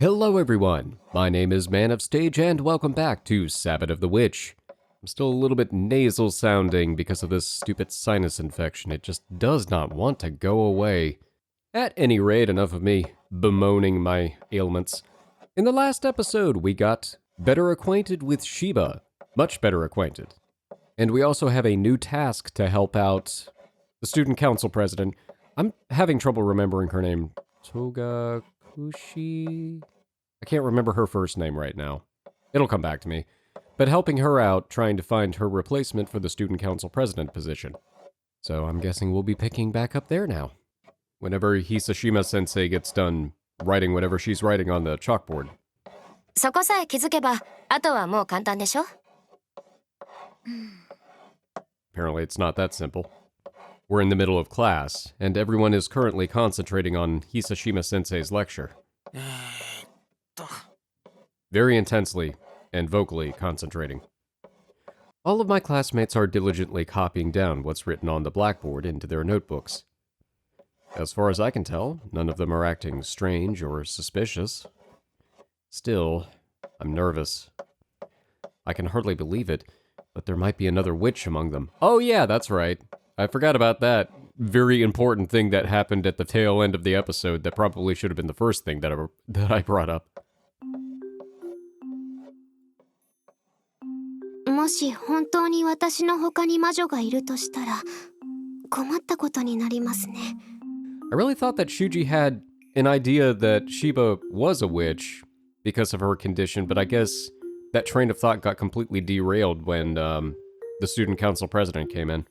Hello everyone, my name is Man of Stage and welcome back to Sabbat of the Witch. I'm still a little bit nasal sounding because of this stupid sinus infection. It just does not want to go away. At any rate, enough of me bemoaning my ailments. In the last episode, we got better acquainted with Sheba. Much better acquainted. And we also have a new task to help out the student council president. I'm having trouble remembering her name. Koshiji? I can't remember her first name right now. It'll come back to me. But helping her out, trying to find her replacement for the student council president position. So I'm guessing we'll be picking back up there now. Whenever Hisashima-sensei gets done writing whatever she's writing on the chalkboard. そこさえ気づけば、あとはもう簡単でしょ? Apparently it's not that simple. We're in the middle of class, and everyone is currently concentrating on Hisashima-sensei's lecture. Very intensely and vocally concentrating. All of my classmates are diligently copying down what's written on the blackboard into their notebooks. As far as I can tell, none of them are acting strange or suspicious. Still, I'm nervous. I can hardly believe it, but there might be another witch among them. Oh yeah, that's right. I forgot about that very important thing that happened at the tail end of the episode that probably should have been the first thing that I brought up. もし本当に私の他に魔女がいるとしたら、困ったことになりますね。I really thought that Shuuji had an idea that Sheba was a witch because of her condition, but I guess that train of thought got completely derailed when the student council president came in.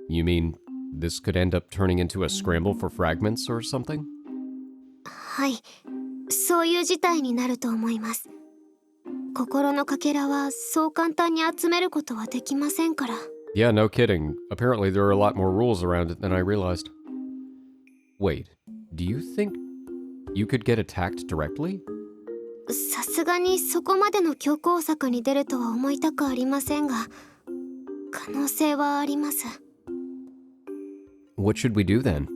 You mean this could end up turning into a scramble for fragments or something? はい、そういう事態になると思います。心のかけらはそう簡単に集めることはできませんから。Yeah, no kidding. Apparently there are a lot more rules around it than I realized. Wait, do you think you could get attacked directly? さすがにそこまでの強硬策に出るとは思いたくありませんが、可能性はあります。What should we do then?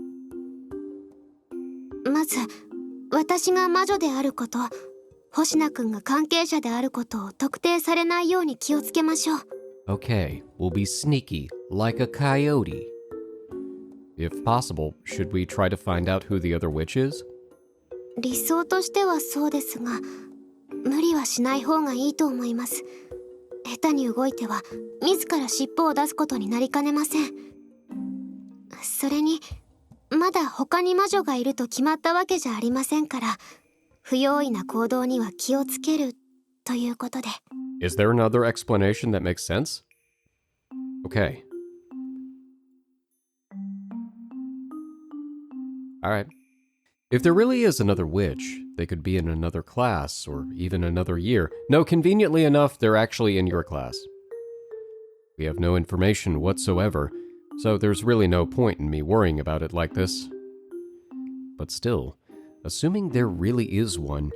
まず、私が魔女であること、星名くんが関係者であることを特定されないように気をつけましょう。Okay, we'll be sneaky, like a coyote. If possible, should we try to find out who the other witch is? 理想としてはそうですが、無理はしない方がいいと思います。下手に動いては、自ら尻尾を出すことになりかねません。それに、まだ他に魔女がいると決まったわけじゃありませんから、不用意な行動には気をつけるということで。Is there another explanation that makes sense? Okay. Alright. If there really is another witch, they could be in another class, or even another year. No, conveniently enough, they're actually in your class. We have no information whatsoever, so there's really no point in me worrying about it like this. But still, assuming there really is one,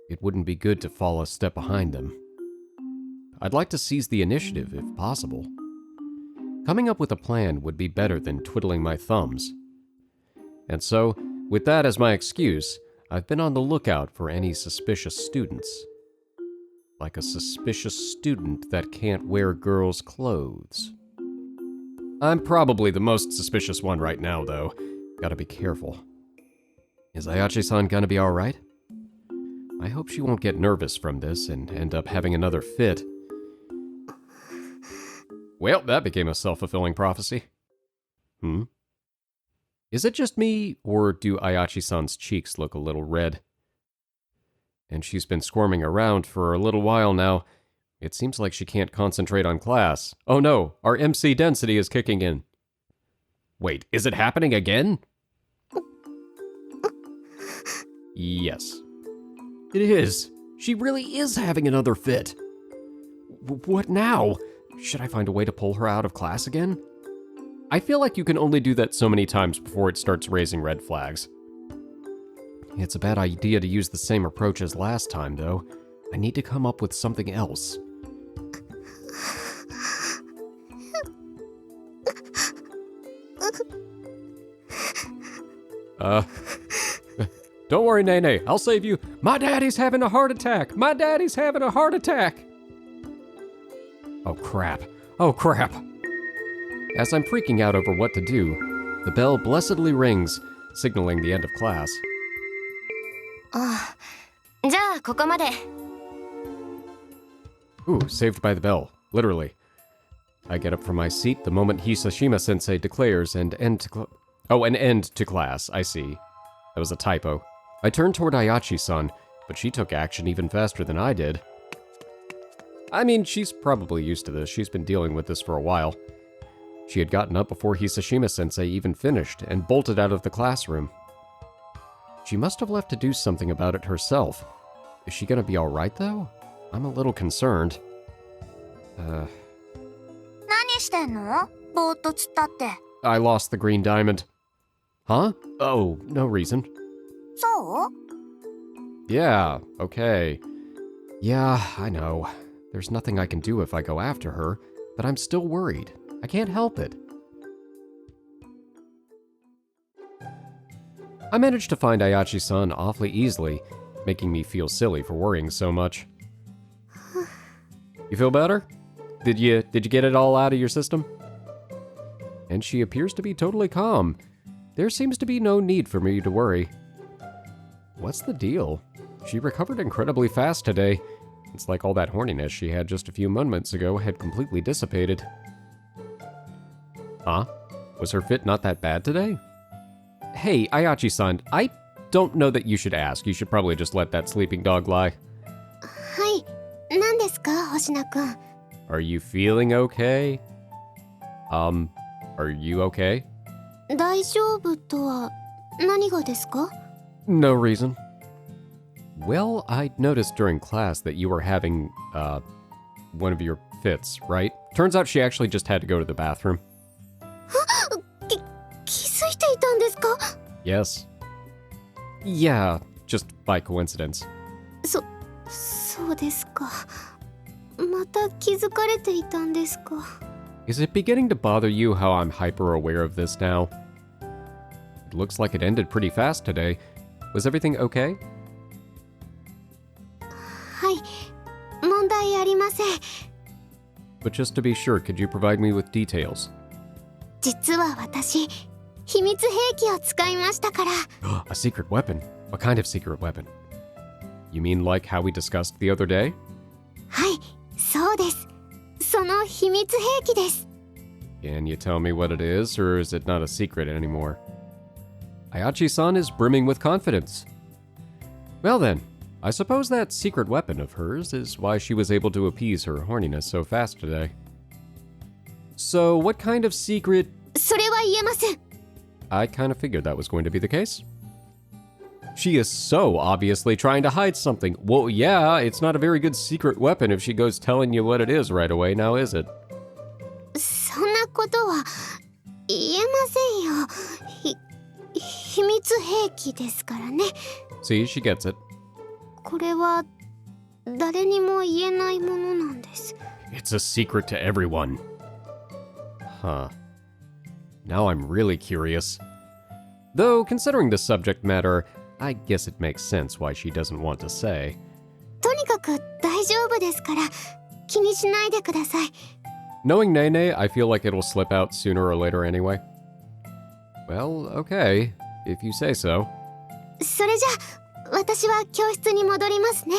it wouldn't be good to fall a step behind them. I'd like to seize the initiative if possible. Coming up with a plan would be better than twiddling my thumbs. And so, with that as my excuse, I've been on the lookout for any suspicious students. Like a suspicious student that can't wear girls' clothes. I'm probably the most suspicious one right now, though. Gotta be careful. Is Ayachi-san gonna be alright? I hope she won't get nervous from this and end up having another fit. Well, that became a self-fulfilling prophecy. Is it just me, or do Ayachi-san's cheeks look a little red? And she's been squirming around for a little while now. It seems like she can't concentrate on class. Oh no, our MC density is kicking in. Wait, is it happening again? Yes. It is. She really is having another fit. What now? Should I find a way to pull her out of class again? I feel like you can only do that so many times before it starts raising red flags. It's a bad idea to use the same approach as last time, though. I need to come up with something else. Don't worry, Nene, I'll save you. My daddy's having a heart attack. My daddy's having a heart attack. Oh crap. Oh crap. As I'm freaking out over what to do, the bell blessedly rings, signaling the end of class. ああ、じゃあここまで。 Ooh, saved by the bell, literally. I get up from my seat the moment Hisashima-sensei declares an end to class, I see. That was a typo. I turned toward Ayachi-san, but she took action even faster than I did. I mean, she's probably used to this. She's been dealing with this for a while. She had gotten up before Hisashima-sensei even finished and bolted out of the classroom. She must have left to do something about it herself. Is she gonna be alright, though? I'm a little concerned. 何してんの？ぼーっとつったって。 I lost the green diamond. Huh? Oh, no reason. そう？ Yeah, okay. Yeah, I know. There's nothing I can do if I go after her, but I'm still worried. I can't help it. I managed to find Ayachi-san awfully easily, making me feel silly for worrying so much. You feel better? Did you get it all out of your system? And she appears to be totally calm. There seems to be no need for me to worry. What's the deal? She recovered incredibly fast today. It's like all that horniness she had just a few moments ago had completely dissipated. Huh? Was her fit not that bad today? Hey, Ayachi-san, I don't know that you should ask. You should probably just let that sleeping dog lie. はい、何ですか、星名くん。 Are you feeling okay? Are you okay? 大丈夫とは何がですか？ No reason. Well, I noticed during class that you were having, one of your fits, right? Turns out she actually just had to go to the bathroom. 気づいていたんですか？ Yes. Yeah, just by coincidence. そうですか。また気づかれていたんですか。 Is it beginning to bother you how I'm hyper aware of this now? It looks like it ended pretty fast today. Was everything okay? はい、問題ありません。 But just to be sure, could you provide me with details? 実は私、秘密兵器を使いましたから。 A secret weapon? What kind of secret weapon? You mean like how we discussed the other day? はい、そうです。その秘密兵器です。 Can you tell me what it is, or is it not a secret anymore? Ayachi-san is brimming with confidence. Well then, I suppose that secret weapon of hers is why she was able to appease her horniness so fast today. So, what kind of secret... それは言えません。 I kind of figured that was going to be the case. She is so obviously trying to hide something. Well, yeah, it's not a very good secret weapon if she goes telling you what it is right away, now is it? そんなことは言えませんよ。秘密兵器ですからね。 See, she gets it. これは誰にも言えないものなんです。 It's a secret to everyone. Huh. Now I'm really curious. Though, considering the subject matter, I guess it makes sense why she doesn't want to say. とにかく大丈夫ですから気にしないでください。 Knowing Nene, I feel like it'll slip out sooner or later anyway. Well, okay, if you say so. それじゃ私は教室に戻りますね。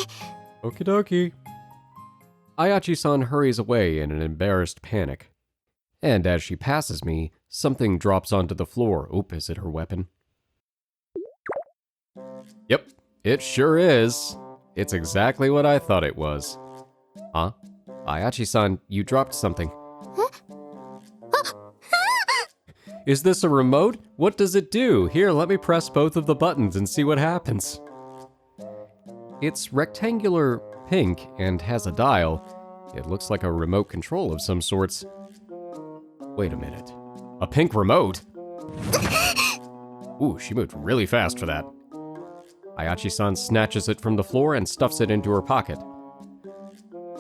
Okie dokie. Ayachi-san hurries away in an embarrassed panic. And as she passes me, something drops onto the floor. Oop, is it her weapon? Yep, it sure is. It's exactly what I thought it was. Huh? Ayachi-san, you dropped something. Is this a remote? What does it do? Here, let me press both of the buttons and see what happens. It's rectangular pink and has a dial. It looks like a remote control of some sorts. Wait a minute. A pink remote? Ooh, she moved really fast for that. Ayachi-san snatches it from the floor and stuffs it into her pocket.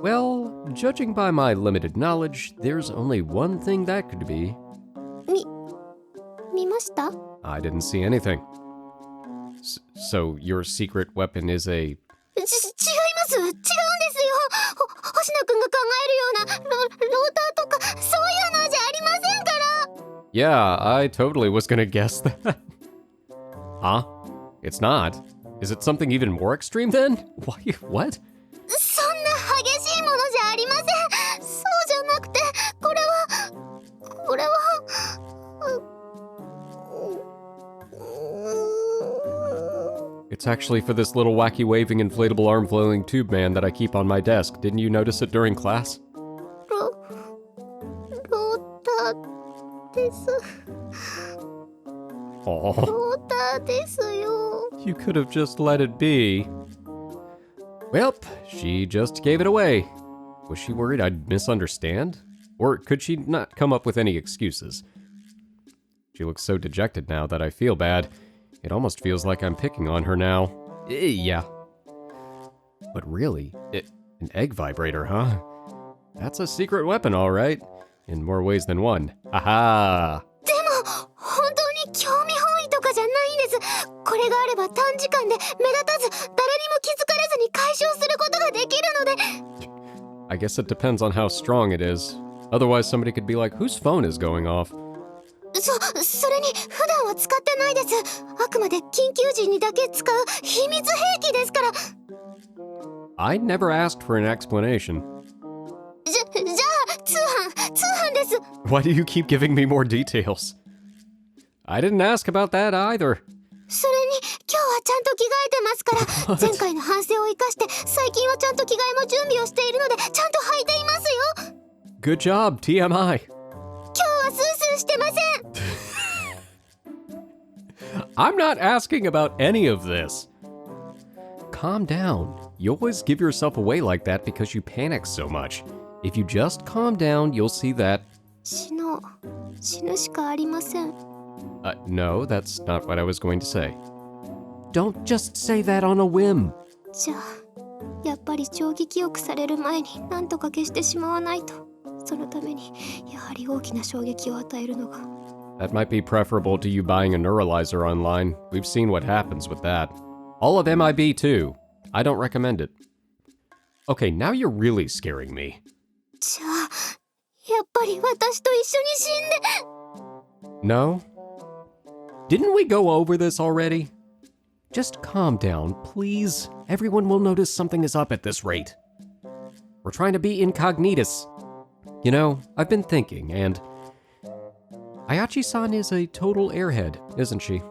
Well, judging by my limited knowledge, there's only one thing that could be. 見ました？ I didn't see anything. So your secret weapon is a... 違います。違うんですよ。星野くんが考えるようなローターとかそういうのじゃありませんから。 Yeah, I totally was gonna guess that. Huh? It's not? Is it something even more extreme then? Why? What? そんな激しいものじゃありません。そうじゃなくて、これはIt's actually for this little wacky waving inflatable arm flailing tube man that I keep on my desk. Didn't you notice it during class? ローターです。 Oh, ローターですよ。 you could have just let it be. Welp, she just gave it away. Was she worried I'd misunderstand? Or could she not come up with any excuses? She looks so dejected now that I feel bad. It almost feels like I'm picking on her now. Yeah. But really, an egg vibrator, huh? That's a secret weapon, all right. In more ways than one. Aha! でも本当に興味本位とかじゃないんです。これがあれば短時間で目立たず誰にも気づかれずに解消することができるので。 I guess it depends on how strong it is. Otherwise somebody could be like, whose phone is going off? それに普段は使ってないです。あくまで緊急時にだけ使う秘密兵器ですから。 I never asked for an explanation. じゃあ通販です。 Why do you keep giving me more details? I didn't ask about that either. それに今日はちゃんと着替えてますから前回の反省を生かして最近はちゃんと着替えも準備をしているのでちゃんと履いていますよ。 Good job, TMI. 今日はスースーしてません。 I'm not asking about any of this. Calm down. You always give yourself away like that because you panic so much. If you just calm down, you'll see that... 死ぬしかありません。 No, that's not what I was going to say. Don't just say that on a whim. じゃあやっぱり長期記憶される前に何とか消してしまわないと。そのためにやはり大きな衝撃を与えるのが。 That might be preferable to you buying a neuralizer online. We've seen what happens with that. All of MIB too. I don't recommend it. Okay, now you're really scaring me. じゃあやっぱり私と一緒に死んで。 No? Didn't we go over this already? Just calm down, please. Everyone will notice something is up at this rate. We're trying to be incognitus. You know, I've been thinking, and... Ayachi-san is a total airhead, isn't she?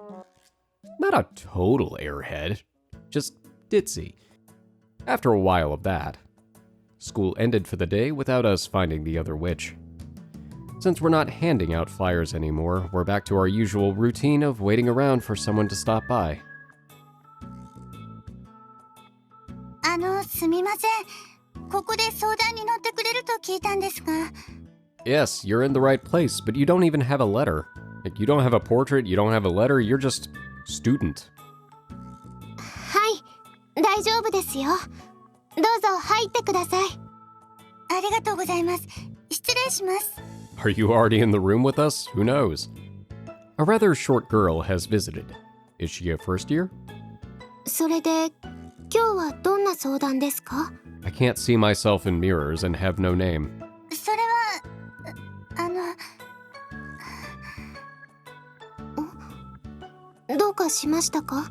Not a total airhead, just ditzy. After a while of that, school ended for the day without us finding the other witch. Since we're not handing out flyers anymore, we're back to our usual routine of waiting around for someone to stop by. すみません。ここで相談に乗ってくれると聞いたんですが。Yes, you're in the right place, but you don't even have a letter. Like, you don't have a portrait, you don't have a letter, you're just student. はい、大丈夫ですよ。どうぞ入ってください。ありがとうございます。失礼します。 Are you already in the room with us? Who knows? A rather short girl has visited. Is she a first year? それで今日はどんな相談ですか？ I can't see myself in mirrors and have no name. それはどうかしましたか？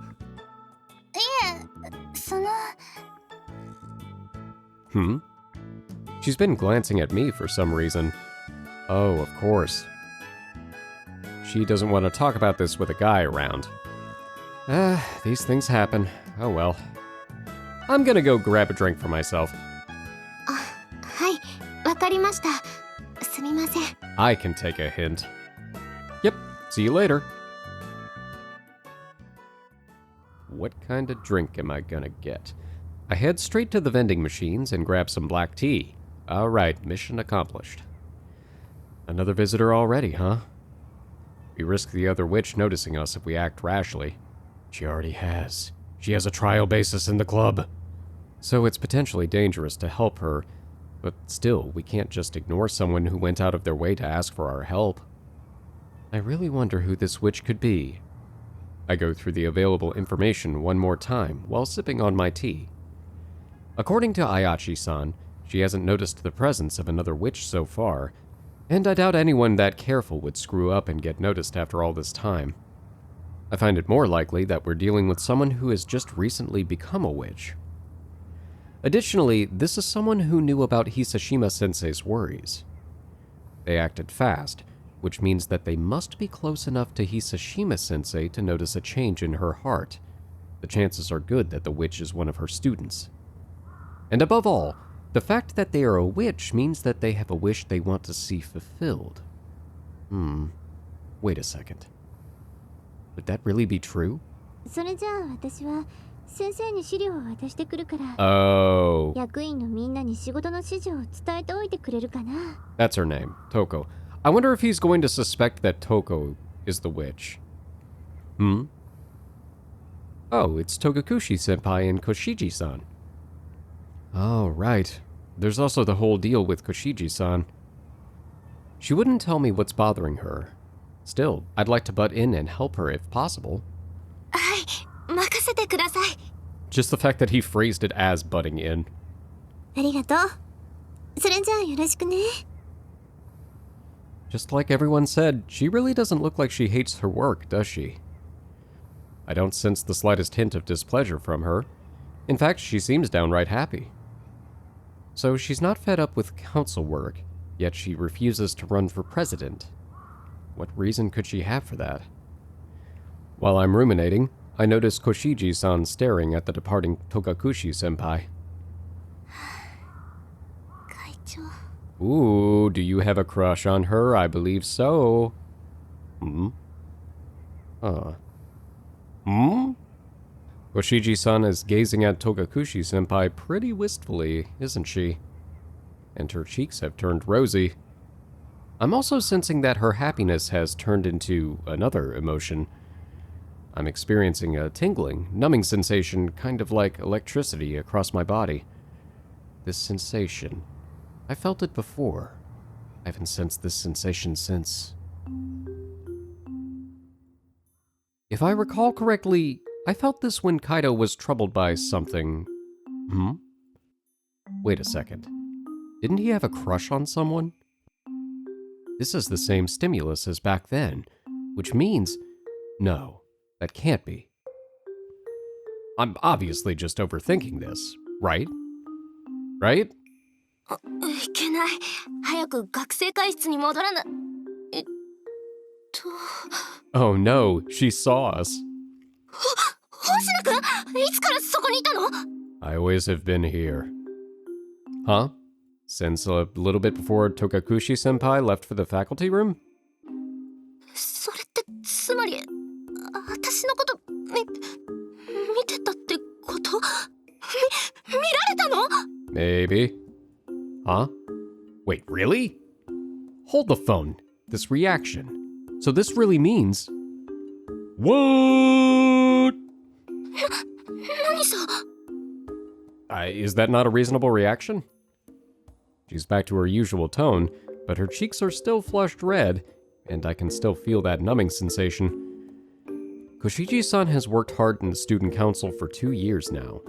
いえ、その Hmm? She's been glancing at me for some reason. Oh, of course. She doesn't want to talk about this with a guy around. These things happen. Oh well. I'm gonna go grab a drink for myself. はい、わかりました。すみません。 I can take a hint. Yep, see you later. What kind of drink am I gonna get? I head straight to the vending machines and grab some black tea. Alright, mission accomplished. Another visitor already, huh? We risk the other witch noticing us if we act rashly. She already has. She has a trial basis in the club. So it's potentially dangerous to help her, but still, we can't just ignore someone who went out of their way to ask for our help. I really wonder who this witch could be. I go through the available information one more time while sipping on my tea. According to Ayachi-san, she hasn't noticed the presence of another witch so far, and I doubt anyone that careful would screw up and get noticed after all this time. I find it more likely that we're dealing with someone who has just recently become a witch. Additionally, this is someone who knew about Hisashima-sensei's worries. They acted fast, which means that they must be close enough to Hisashima-sensei to notice a change in her heart. The chances are good that the witch is one of her students. And above all, the fact that they are a witch means that they have a wish they want to see fulfilled. Wait a second. Would that really be true? それじゃあ私は先生に資料を渡してくるから、 Oh, 役員のみんなに仕事の指示を伝えておいてくれるかな。 that's her name, Touko. I wonder if he's going to suspect that Touko is the witch. Oh, it's Togakushi-senpai and Koshiji-san. Oh, right. There's also the whole deal with Koshiji-san. She wouldn't tell me what's bothering her. Still, I'd like to butt in and help her if possible. はい、任せてください。 Just the fact that he phrased it as butting in. ありがとう。それじゃあよろしくね。 Just like everyone said, she really doesn't look like she hates her work, does she? I don't sense the slightest hint of displeasure from her. In fact, she seems downright happy. So she's not fed up with council work, yet she refuses to run for president. What reason could she have for that? While I'm ruminating, I notice Koshiji-san staring at the departing Togakushi-senpai. 会長。 Ooh, do you have a crush on her? I believe so. Koshiji-san is gazing at Togakushi-senpai pretty wistfully, isn't she? And her cheeks have turned rosy. I'm also sensing that her happiness has turned into another emotion. I'm experiencing a tingling, numbing sensation kind of like electricity across my body. This sensation, I felt it before. I haven't sensed this sensation since. If I recall correctly, I felt this when Kaido was troubled by something. Wait a second. Didn't he have a crush on someone? This is the same stimulus as back then, which means... No, that can't be. I'm obviously just overthinking this, right? Right? いけない。早く学生会室に戻らな。Oh no, she saw us. 星野くん、いつからそこにいたの？ I always have been here. Huh? Since a little bit before Togakushi-senpai left for the faculty room? それってつまり、私のこと見てたってこと？見られたの？ Maybe. Huh? Wait, really? Hold the phone. This reaction. So this really means... What? 何さ？ Is that not a reasonable reaction? She's back to her usual tone, but her cheeks are still flushed red, and I can still feel that numbing sensation. Koshiji-san has worked hard in the student council for 2 years now.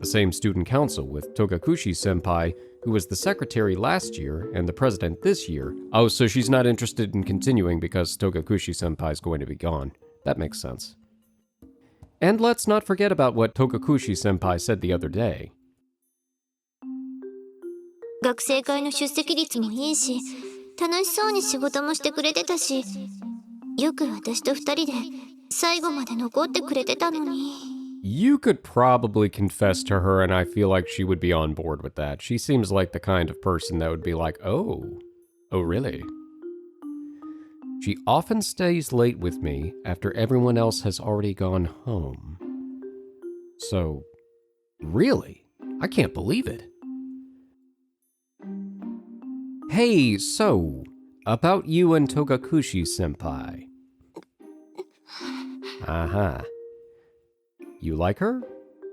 The same student council with Togakushi-senpai, who was the secretary last year and the president this year. Oh, so she's not interested in continuing because Togakushi-senpai is going to be gone. That makes sense. And let's not forget about what Togakushi-senpai said the other day. 学生会の出席率もいいし、楽しそうに仕事もしてくれてたし、よく私と二人で最後まで残ってくれてたのに。You could probably confess to her, and I feel like she would be on board with that. She seems like the kind of person that would be like, oh, really? She often stays late with me after everyone else has already gone home. So, really? I can't believe it. Hey, so, about you and Togakushi-senpai. Uh-huh. You like her?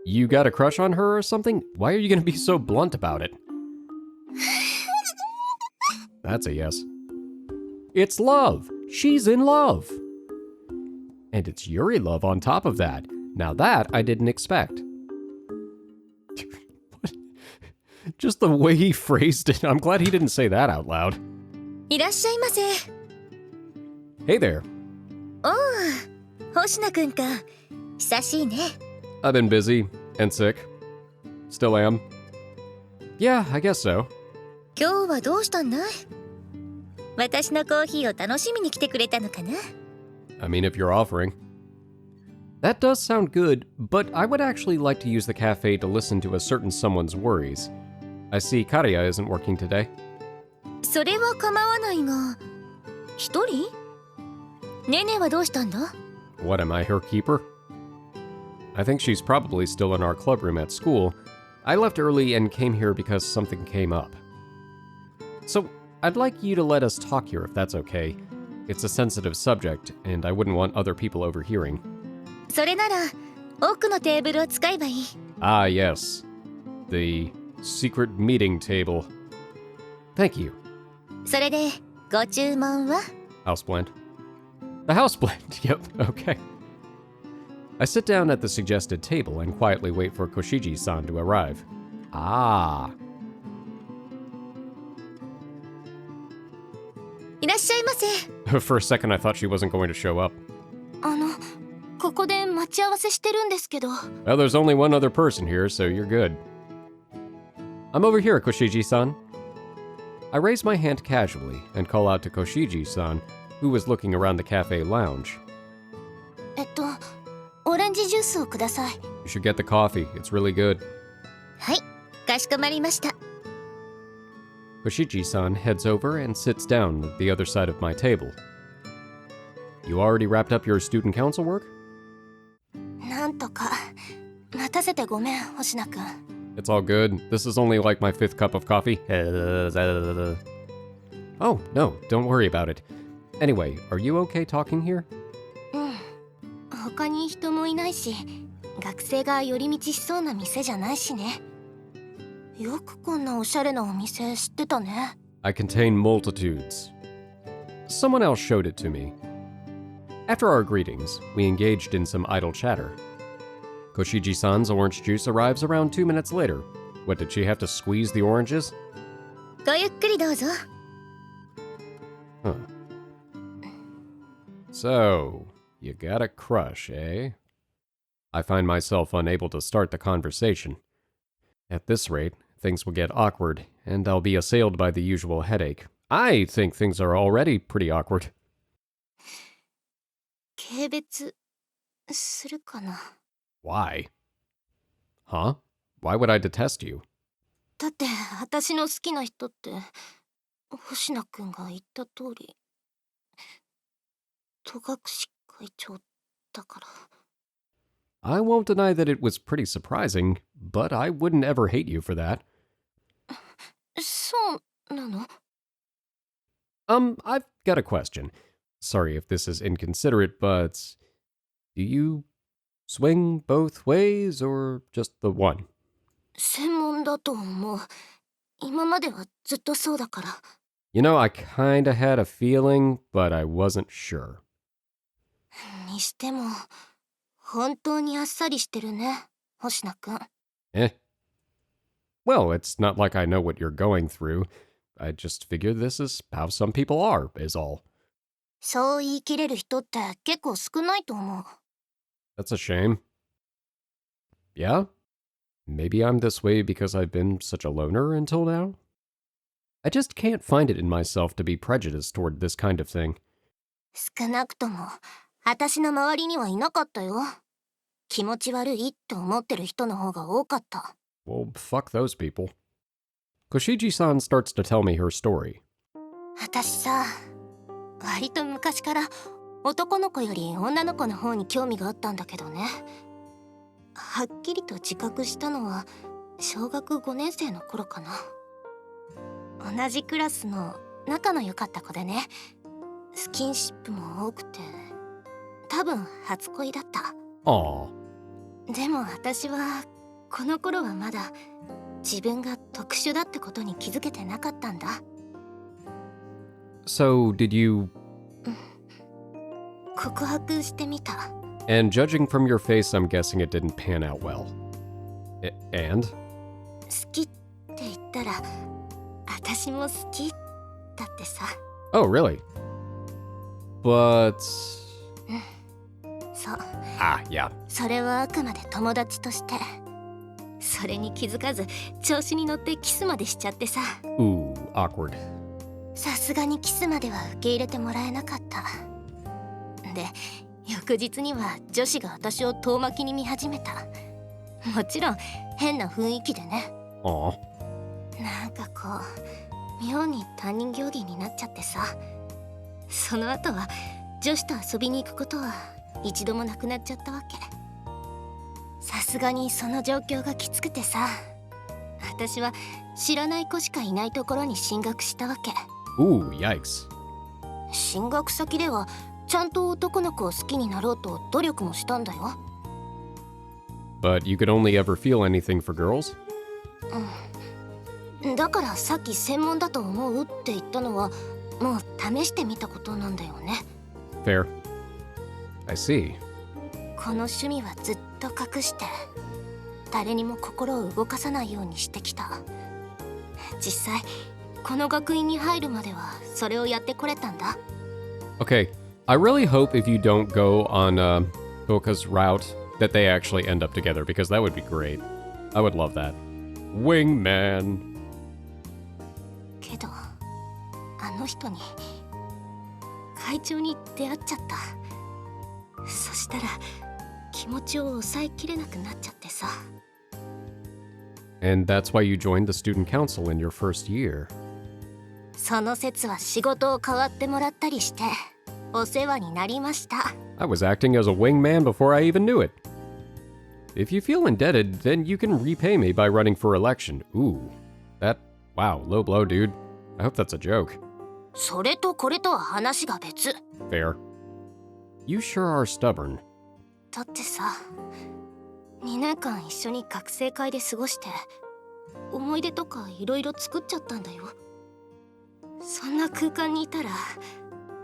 You got a crush on her or something? Why are you gonna be so blunt about it? That's a yes. It's love. She's in love. And it's Yuri love on top of that. Now that I didn't expect. Just the way he phrased it. I'm glad he didn't say that out loud. いらっしゃいませ。 Hey there. おう、星野くんか。久しいね。 I've been busy and sick. Still am. Yeah, I guess so. 今日はどうしたんだい？私のコーヒーを楽しみに来てくれたのかな？ I mean, if you're offering. That does sound good, but I would actually like to use the cafe to listen to a certain someone's worries. I see Kariya isn't working today. それは構わないが、一人？ねねはどうしたんだ？ What, am I her keeper? I think she's probably still in our club room at school. I left early and came here because something came up. So, I'd like you to let us talk here if that's okay. It's a sensitive subject, and I wouldn't want other people overhearing. それなら、奥のテーブルを使えばいい。 Ah, yes. The secret meeting table. Thank you. それで、ご注文は？ Houseblend. The houseblend, yep, okay. I sit down at the suggested table and quietly wait for Koshiji-san to arrive. Ah. いらっしゃいませ。 For a second, I thought she wasn't going to show up. ここで待ち合わせしてるんですけど。 Well, there's only one other person here, so you're good. I'm over here, Koshiji-san. I raise my hand casually and call out to Koshiji-san, who was looking around the cafe lounge. オレンジジュースをください。 You should get the coffee. It's really good. はい、かしこまりました。 Koshiji-san heads over and sits down at the other side of my table. You already wrapped up your student council work? なんとか。待たせてごめん、星名くん。 It's all good. This is only like my 5th cup of coffee. Oh, no, don't worry about it. Anyway, are you okay talking here? 他に人もいないし、学生が寄り道しそうな店じゃないしね。よくこんなおしゃれなお店知ってたね。 I contain multitudes. Someone else showed it to me. After our greetings, we engaged in some idle chatter. Koshiji-san's orange juice arrives around 2 minutes later. What, did she have to squeeze the oranges? ごゆっくりどうぞ。 Huh. So, you got a crush, eh? I find myself unable to start the conversation. At this rate, things will get awkward, and I'll be assailed by the usual headache. I think things are already pretty awkward. 軽蔑するかな。 Why? Huh? Why would I detest you? だって私の好きな人って星名くんが言った通り戸隠会長だから。 I won't deny that it was pretty surprising, but I wouldn't ever hate you for that. そうなの？ I've got a question. Sorry if this is inconsiderate, but do you swing both ways or just the one? 専門だと思う。今まではずっとそうだから。 You know, I kinda had a feeling, but I wasn't sure. にしても本当にあっさりしてるね、星名くん。 Eh. Well, it's not like I know what you're going through. I just figure this is how some people are, is all. そう言い切れる人って結構少ないと思う。 That's a shame. Yeah? Maybe I'm this way because I've been such a loner until now? I just can't find it in myself to be prejudiced toward this kind of thing. 少なくとも私の周りにはいなかったよ。気持ち悪いって思ってる人の方が多かった。 Well, fuck those people. Koshiji-san starts to tell me her story. 私さ、割と昔から男の子より女の子の方に興味があったんだけどね。はっきりと自覚したのは小学5年生の頃かな。同じクラスの仲の良かった子でね、スキンシップも多くて、多分初恋だった。 Aw. でも私はこの頃はまだ自分が特殊だってことに気づけてなかったんだ。 So, did you... 告白してみた。 And judging from your face, I'm guessing it didn't pan out well. And? 好きって言ったら私も好きだってさ。 Oh, really? But... そう、 Ah, yeah. それはあくまで友達として。それに気づかず調子に乗ってキスまでしちゃってさ。 Ooh, awkward. さすがにキスまでは受け入れてもらえなかった。で、翌日には女子が私を遠巻きに見始めた。もちろん変な雰囲気でね。 Aw. なんかこう妙に他人行儀になっちゃってさ。その後は女子と遊びに行くことは一度もなくなっちゃったわけ。さすがにその状況がきつくてさ、私は知らない子しかいないところに進学したわけ。 Ooh, yikes. 進学先ではちゃんと男の子を好きになろうと努力もしたんだよ。 But you could only ever feel anything for girls? だからさっき専門だと思うって言ったのはもう試してみたことなんだよね。 Fair. I see. この趣味はずっと隠して誰にも心を動かさないようにしてきた。実際この学院に入るまではそれをやってこれたんだ。 Okay, I really hope if you don't go on Touko's route that they actually end up together, because that would be great. I would love that. Wingman. けどあの人に会長に出会っちゃった。そしたら気持ちを抑えきれなくなっちゃってさ。 And that's why you joined the student council in your first year. その説は仕事を代わってもらったりしてお世話になりました。 I was acting as a wingman before I even knew it. If you feel indebted, then you can repay me by running for election. Ooh, wow, low blow, dude. I hope that's a joke. それとこれとは話が別。 Fair. You sure are stubborn. だってさ、2年間一緒に学生会で過ごして思い出とかいろいろ作っちゃったんだよ。そんな空間にいたら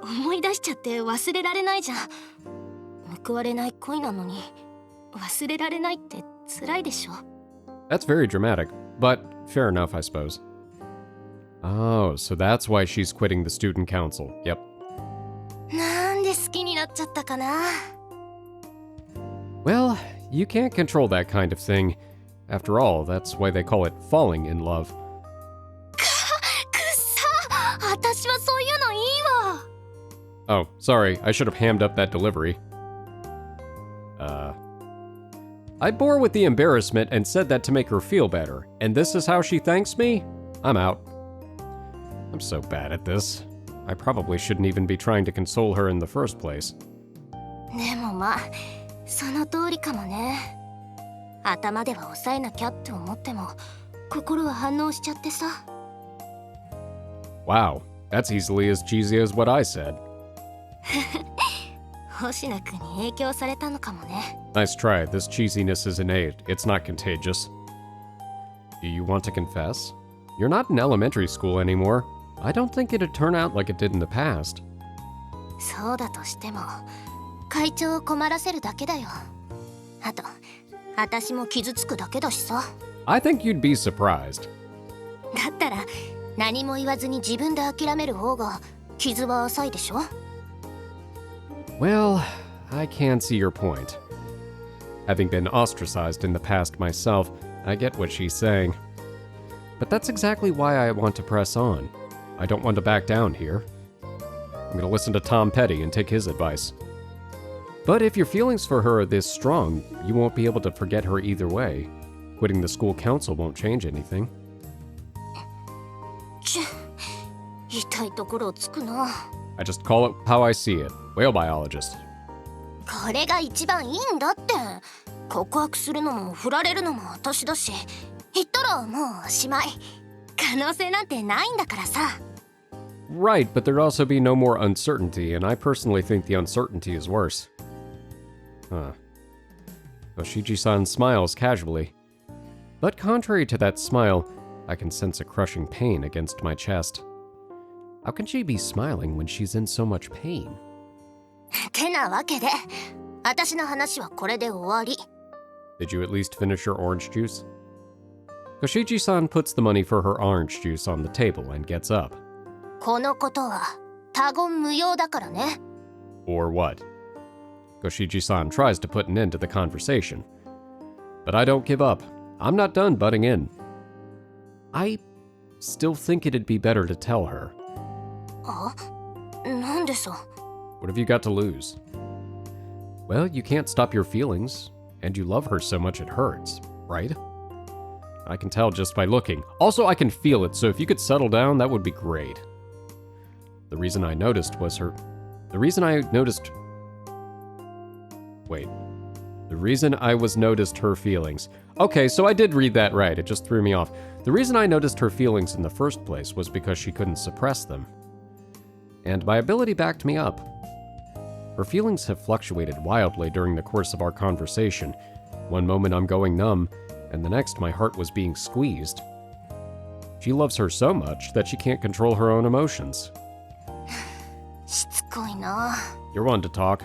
思い出しちゃって忘れられないじゃん。報われない恋なのに忘れられないって辛いでしょ。 That's very dramatic, but fair enough, I suppose. Oh, so that's why she's quitting the student council. Yep. なんで好きになっちゃったかな。 Well, you can't control that kind of thing. After all, that's why they call it falling in love. くっさ、私はそういうのいいわ。 Oh, sorry, I should have hammed up that delivery. I bore with the embarrassment and said that to make her feel better, and this is how she thanks me? I'm out. I'm so bad at this. I probably shouldn't even be trying to console her in the first place. でもまあその通りかもね。頭では抑えなきゃって思っても心は反応しちゃってさ。 Wow, that's easily as cheesy as what I said. 星野くんに影響されたのかもね。 Nice try. This cheesiness is innate. It's not contagious. Do you want to confess? You're not in elementary school anymore. I don't think it'd turn out like it did in the past. そうだとしても会長を困らせるだけだよ。あと私も傷つくだけだしさ。 I think you'd be surprised. だったら何も言わずに自分で諦める方が傷は浅いでしょ。 Well, I can see your point. Having been ostracized in the past myself, I get what she's saying. But that's exactly why I want to press on. I don't want to back down here. I'm gonna listen to Tom Petty and take his advice. But if your feelings for her are this strong, you won't be able to forget her either way. Quitting the school council won't change anything. 痛いところをつくな。 I just call it how I see it. Whale biologist. これが一番いいんだって。告白するのも振られるのも私だし、言ったらもうおしまい。可能性なんてないんだからさ。 Right, but there'd also be no more uncertainty, and I personally think the uncertainty is worse. Huh. Koshiji-san smiles casually. But contrary to that smile, I can sense a crushing pain against my chest. How can she be smiling when she's in so much pain? てなわけで、私の話はこれで終わり。 Did you at least finish your orange juice? Koshiji-san puts the money for her orange juice on the table and gets up. このことは他言無用だからね。 Or what? Koshiji-san tries to put an end to the conversation. But I don't give up. I'm not done butting in. I still think it'd be better to tell her. あ、なんでさ。 What have you got to lose? Well, you can't stop your feelings, and you love her so much it hurts, right? I can tell just by looking. Also, I can feel it, so if you could settle down, that would be great. The reason I noticed was her... The reason I was noticed her feelings. Okay, so I did read that right, it just threw me off. The reason I noticed her feelings in the first place was because she couldn't suppress them. And my ability backed me up. Her feelings have fluctuated wildly during the course of our conversation. One moment I'm going numb, and the next my heart was being squeezed. She loves her so much that she can't control her own emotions. しつこいな。 You're one to talk.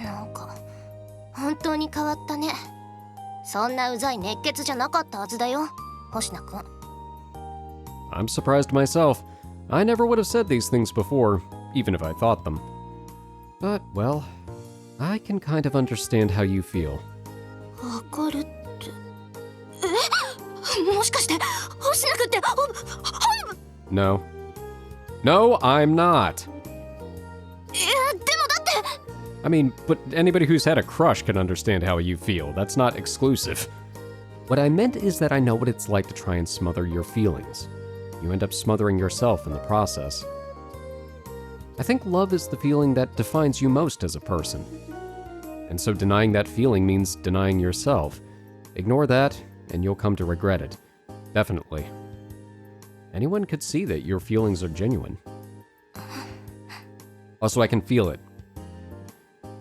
なんか本当に変わったね。そんなうざい熱血じゃなかったはずだよ、星名くん。 I'm surprised myself. I never would have said these things before, even if I thought them. But, well, I can kind of understand how you feel. わかるって。もしかして星名くんって No. No, I'm not. いや、でもだって。 I mean, but anybody who's had a crush can understand how you feel. That's not exclusive. What I meant is that I know what it's like to try and smother your feelings. You end up smothering yourself in the process. I think love is the feeling that defines you most as a person. And so denying that feeling means denying yourself. Ignore that, and you'll come to regret it. Definitely. Anyone could see that your feelings are genuine. Also, I can feel it.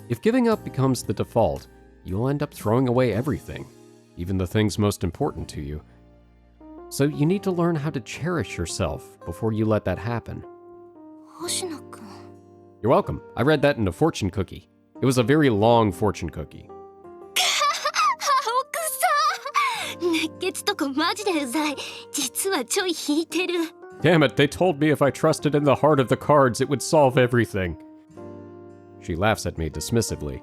If giving up becomes the default, you'll end up throwing away everything, even the things most important to you. So you need to learn how to cherish yourself before you let that happen. 星野くん。 You're welcome. I read that in a fortune cookie. It was a very long fortune cookie. 青臭。熱血とこマジでうざい。実はちょい引いてる。 Damn it, they told me if I trusted in the heart of the cards, it would solve everything. She laughs at me dismissively.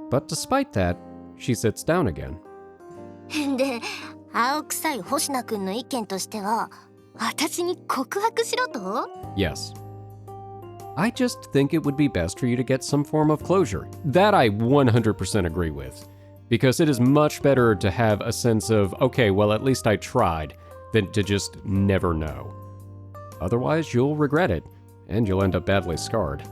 But despite that, she sits down again. で、青臭い星名くんの意見としては、私に告白しろと？ Yes. I just think it would be best for you to get some form of closure. That I 100% agree with. Because it is much better to have a sense of, okay, well, at least I tried, than to just never know. Otherwise, you'll regret it, and you'll end up badly scarred.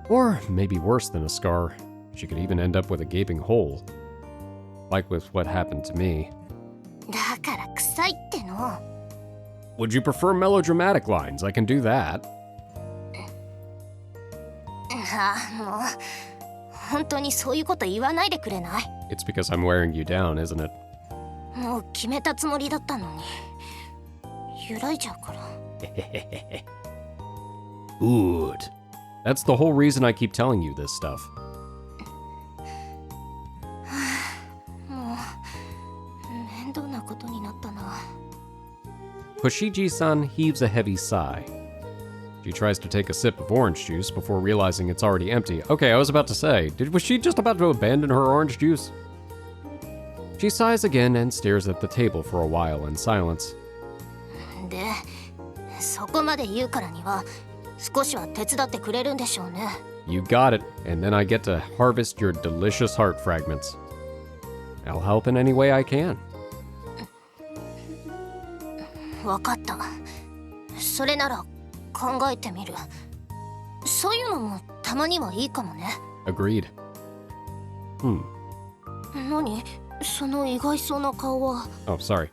Or maybe worse than a scar, she could even end up with a gaping hole. Like with what happened to me. だから臭いっての。 Would you prefer melodramatic lines? I can do that. ああ、もう本当にそういうこと言わないでくれない？ It's because I'm wearing you down, isn't it? もう決めたつもりだったのに揺らいじゃうから。 Good. That's the whole reason I keep telling you this stuff. もう面倒なことになったな。 Koshiji-san heaves a heavy sigh. She tries to take a sip of orange juice before realizing it's already empty. Okay, I was about to say, was she just about to abandon her orange juice? She sighs again and stares at the table for a while in silence. で、そこまで言うからには少しは手伝ってくれるんでしょうね。 You got it, and then I get to harvest your delicious heart fragments. I'll help in any way I can. わかった。それなら考えてみる。そういうのもたまにはいいかもね。 Agreed. 何？その意外そうな顔は。 Oh, sorry.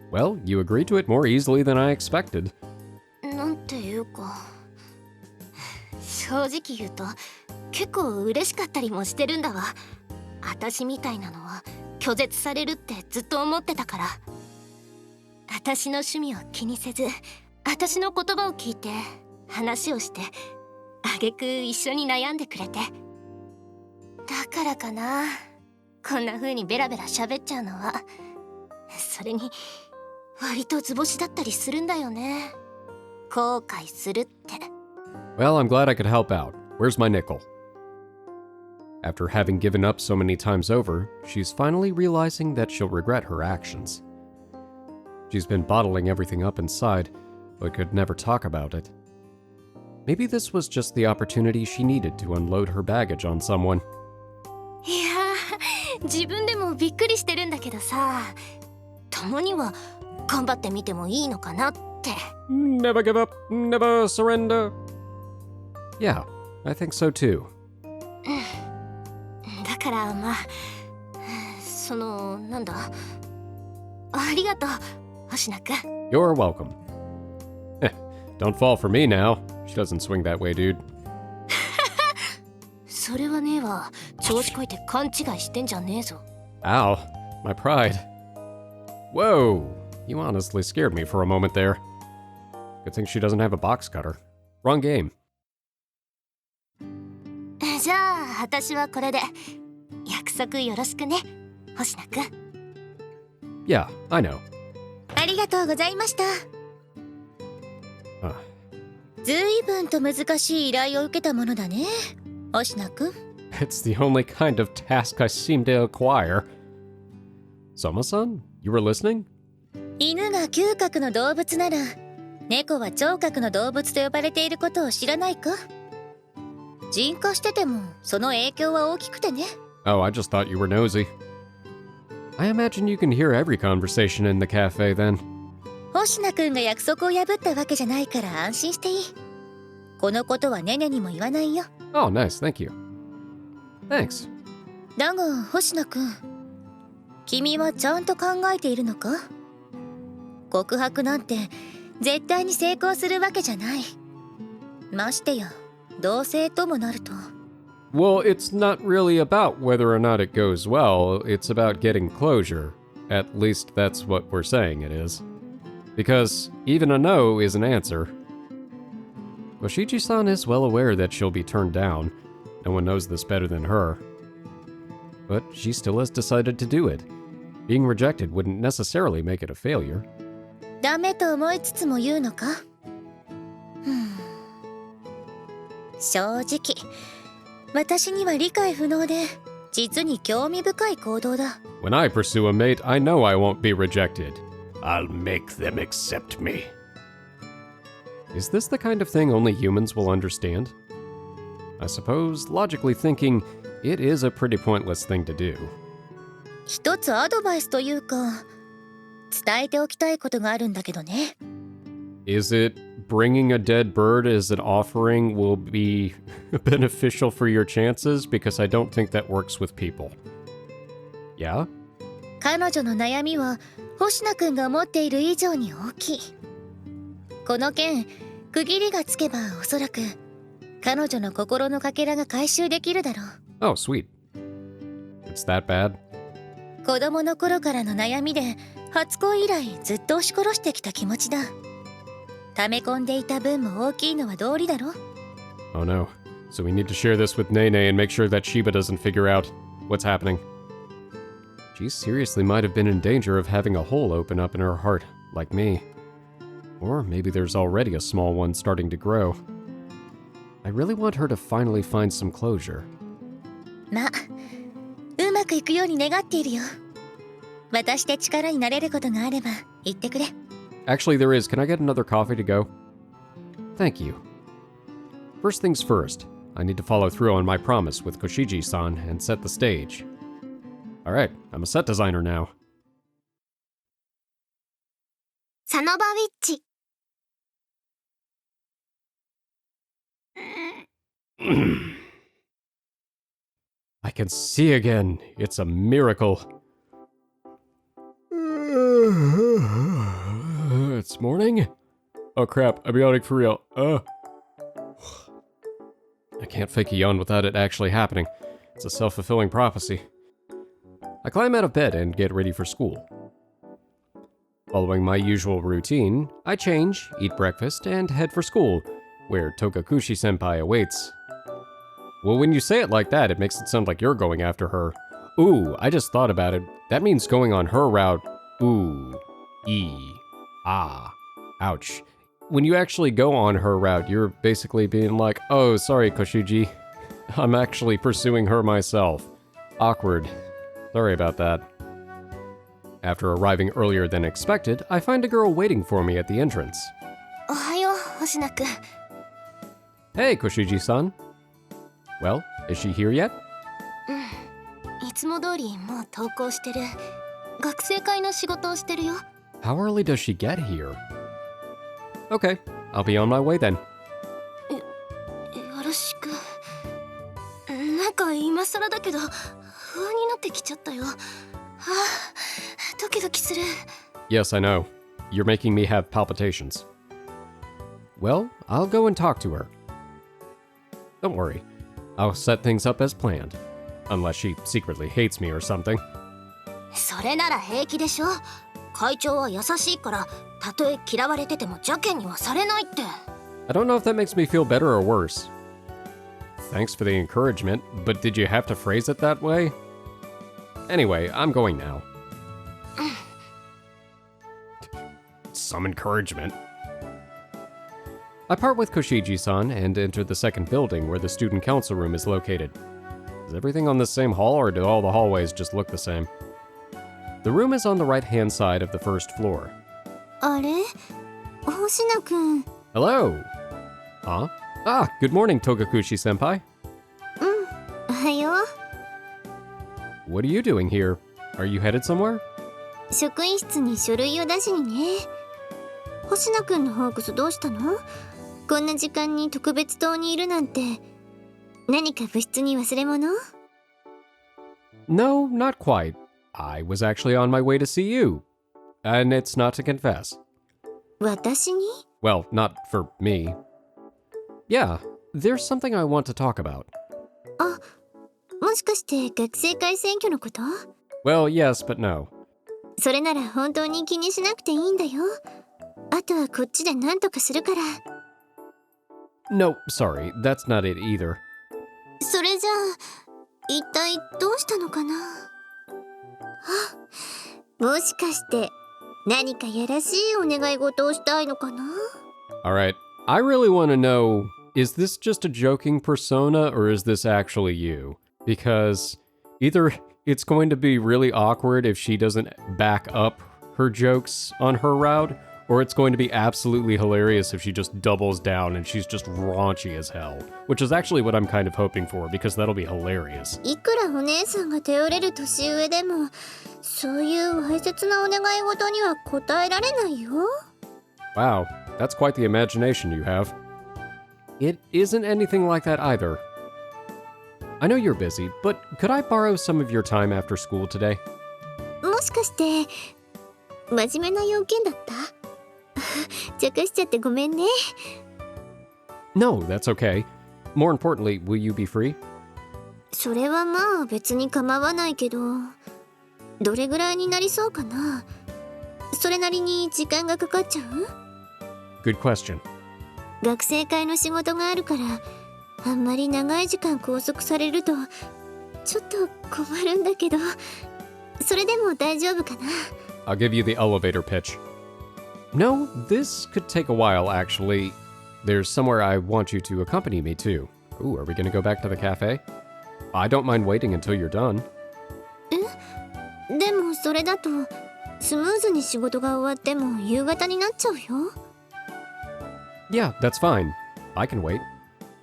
Well, you agreed to it more easily than I expected. なんていうか、正直言うと結構嬉しかったりもしてるんだわ。私みたいなのは拒絶されるってずっと思ってたから。私の趣味を気にせず、私の言葉を聞いて話をして挙句一緒に悩んでくれて。だからかな、こんな風にベラベラ喋っちゃうのは。それに割と図星だったりするんだよね。後悔するって。 Well, I'm glad I could help out. Where's my nickel? After having given up so many times over, she's finally realizing that she'll regret her actions. She's been bottling everything up inside, but could never talk about it. Maybe this was just the opportunity she needed to unload her baggage on someone. いやー、自分でもびっくりしてるんだけどさ、たまには頑張ってみてもいいのかなって。 Never give up, never surrender. Yeah, I think so too. だからまあ、なんだ、ありがとう、星名くん。 You're welcome. Don't fall for me now. She doesn't swing that way, dude. それはねえわ、調子こいて勘違いしてんじゃねえぞ。 Ow, my pride. Whoa, you honestly scared me for a moment there. Good thing she doesn't have a box cutter. Wrong game. じゃあ私はこれで。約束よろしくね、星名くん。 Yeah, I know. ありがとうございました。ずいぶんと難しい依頼を受けたものだね、星名くん。 It's the only kind of task I seem to acquire. Soma-san, you were listening? 犬が嗅覚の動物なら、猫は聴覚の動物と呼ばれていることを知らないか？人化しててもその影響は大きくてね。 Oh, I just thought you were nosy. I imagine you can hear every conversation in the cafe then. 星名くんが約束を破ったわけじゃないから安心していい。このことはネネにも言わないよ。 Oh, nice, thank you. Thanks. だが星名くん、君はちゃんと考えているのか？告白なんて絶対に成功するわけじゃない。ましてや同性ともなると。 Well, it's not really about whether or not it goes well, it's about getting closure. At least that's what we're saying it is. Because even a no is an answer. Koshiji-san is well aware that she'll be turned down. No one knows this better than her. But she still has decided to do it. Being rejected wouldn't necessarily make it a failure. ダメと思いつつも言うのか？正直、私には理解不能で実に興味深い行動だ。 When I pursue a mate, I know I won't be rejected. I'll make them accept me. Is this the kind of thing only humans will understand? I suppose, logically thinking, it is a pretty pointless thing to do. 一つアドバイスというか、伝えておきたいことがあるんだけどね。 Is it bringing a dead bird as an offering will be beneficial for your chances? Because I don't think that works with people. Yeah? 彼女の悩みは星名くんが思っている以上に大きい。この件、区切りがつけばおそらく彼女の心のかけらが回収できるだろう。 Oh, sweet. It's that bad? 子供の頃からの悩みで初恋以来ずっと押し殺してきた気持ちだ。溜め込んでいた分も大きいのは道理だろ。 Oh no. So we need to share this with Nene and make sure that Shiba doesn't figure out what's happening. She seriously might have been in danger of having a hole open up in her heart, like me. Or maybe there's already a small one starting to grow. I really want her to finally find some closure. まあ、うまくいくように願っているよ。私で力になれることがあれば言ってくれ。 Actually, there is. Can I get another coffee to go? Thank you. First things first, I need to follow through on my promise with Koshiji-san and set the stage. Alright, I'm a set designer now. サノバウィッチ。 I can see again. It's a miracle. It's morning? Oh crap, I'm yawning for real. I can't fake a yawn without it actually happening. It's a self-fulfilling prophecy. I climb out of bed and get ready for school. Following my usual routine, I change, eat breakfast, and head for school, where Togakushi senpai awaits. Well, when you say it like that, it makes it sound like you're going after her. Ooh, I just thought about it. That means going on her route. Ooh, ah, ouch. When you actually go on her route, you're basically being like, oh, sorry, Koshiji. I'm actually pursuing her myself. Awkward. Sorry about that. After arriving earlier than expected, I find a girl waiting for me at the entrance. おはよう、星名くん。 Hey, Koshiji-san. Well, is she here yet? いつも通りもう登校してる。学生会の仕事をしてるよ。 How early does she get here? Okay, I'll be on my way then. よろしく。なんか今更だけど不安になってきちゃったよ。ドキドキする。 Yes, I know. You're making me have palpitations. Well, I'll go and talk to her. Don't worry. I'll set things up as planned. Unless she secretly hates me or something. それなら平気でしょ。会長は優しいからたとえ嫌われてても邪険にはされないって。 I don't know if that makes me feel better or worse. Thanks for the encouragement, but did you have to phrase it that way? Anyway, I'm going now. Some encouragement. I part with Koshiji-san and enter the second building where the student council room is located. Is everything on the same hall or do all the hallways just look the same? The room is on the right-hand side of the first floor. あれ星名くん。 Hello! Huh? Ah, good morning, Togakushi-senpai. おはよう。 What are you doing here? Are you headed somewhere? 職員室に書類を出しにね。星名くんのホークスどうしたの？こんな時間に特別棟にいるなんて。何か部室に忘れ物？ No, not quite. I was actually on my way to see you. And it's not to confess. 私に？ Well, not for me. Yeah, there's something I want to talk about. あ、もしかして学生会選挙のこと？ Well, yes, but no. それなら本当に気にしなくていいんだよ。あとはこっちで何とかするから。 No, sorry, that's not it either. それじゃあ一体どうしたのかな。あ、もしかして何かやらしいお願い事をしたいのかな。 Alright, I really want to know, is this just a joking persona or is this actually you? Because either it's going to be really awkward if she doesn't back up her jokes on her route, or it's going to be absolutely hilarious if she just doubles down and she's just raunchy as hell. Which is actually what I'm kind of hoping for, because that'll be hilarious. いくらお姉さんが頼れる年上でも、そういうわいせつなお願い事には答えられないよ。 Wow, that's quite the imagination you have. It isn't anything like that either. I know you're busy, but could I borrow some of your time after school today? もしかして真面目な要件だった？茶化しちゃってごめんね。 No, that's okay. More importantly, will you be free? それはまあ別に構わないけど、どれぐらいになりそうかな。それなりに時間がかかっちゃう？ Good question. 学生会の仕事があるから、あんまり長い時間拘束されるとちょっと困るんだけど、それでも大丈夫かな。 I'll give you the elevator pitch. No, this could take a while, actually. There's somewhere I want you to accompany me to. Ooh, are we gonna go back to the cafe? I don't mind waiting until you're done. でもそれだとスムーズに仕事が終わっても夕方になっちゃうよ。 Yeah, that's fine. I can wait.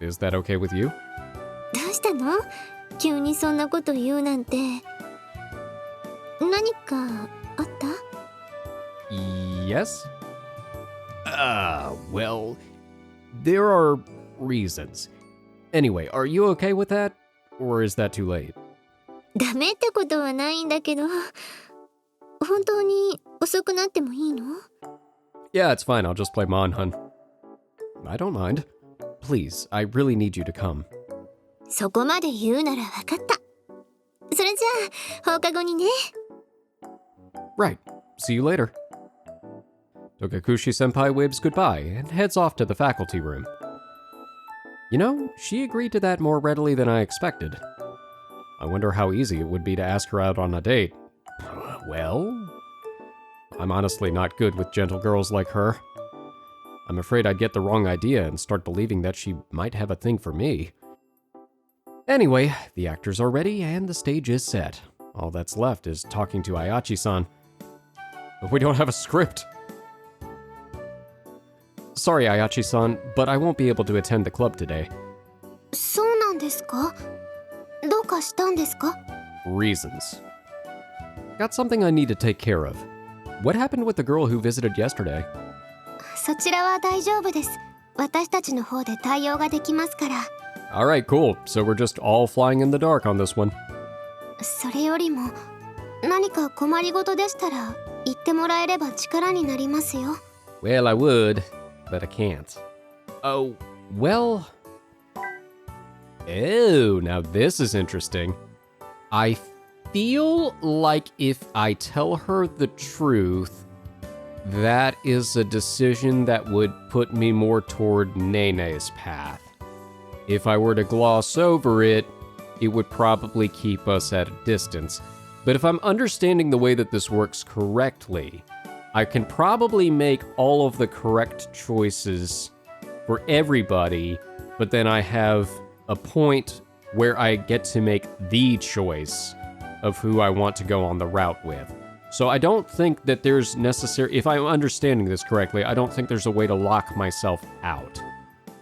Is that okay with you? どうしたの？急にそんなこと言うなんて。何かあった？ Yes? Well, there are reasons. Anyway, are you okay with that? Or is that too late? ダメってことはないんだけど、本当に遅くなってもいいの？ Yeah, it's fine. I'll just play Monhun. I don't mind. Please, I really need you to come. そこまで言うなら分かった。それじゃあ放課後にね。 Right. See you later. Togakushi-senpai waves goodbye and heads off to the faculty room. You know, she agreed to that more readily than I expected. I wonder how easy it would be to ask her out on a date. Well, I'm honestly not good with gentle girls like her. I'm afraid I'd get the wrong idea and start believing that she might have a thing for me. Anyway, the actors are ready and the stage is set. All that's left is talking to Ayachi-san. But we don't have a script. Sorry, Ayachi-san, but I won't be able to attend the club today. そうなんですか？どうかしたんですか？ Reasons. Got something I need to take care of. What happened with the girl who visited yesterday? そちらは大丈夫です。私たちの方で対応ができますから。Alright, cool. So we're just all flying in the dark on this one. それよりも、何か困りごとでしたら、言ってもらえれば力になりますよ。Well, I would, but I can't. Oh, well... Oh, now this is interesting. I feel like if I tell her the truth, that is a decision that would put me more toward Nene's path. If I were to gloss over it, it would probably keep us at a distance. But if I'm understanding the way that this works correctly, I can probably make all of the correct choices for everybody, but then I have a point where I get to make the choice of who I want to go on the route with. So I don't think that there's necessary, if I'm understanding this correctly, I don't think there's a way to lock myself out,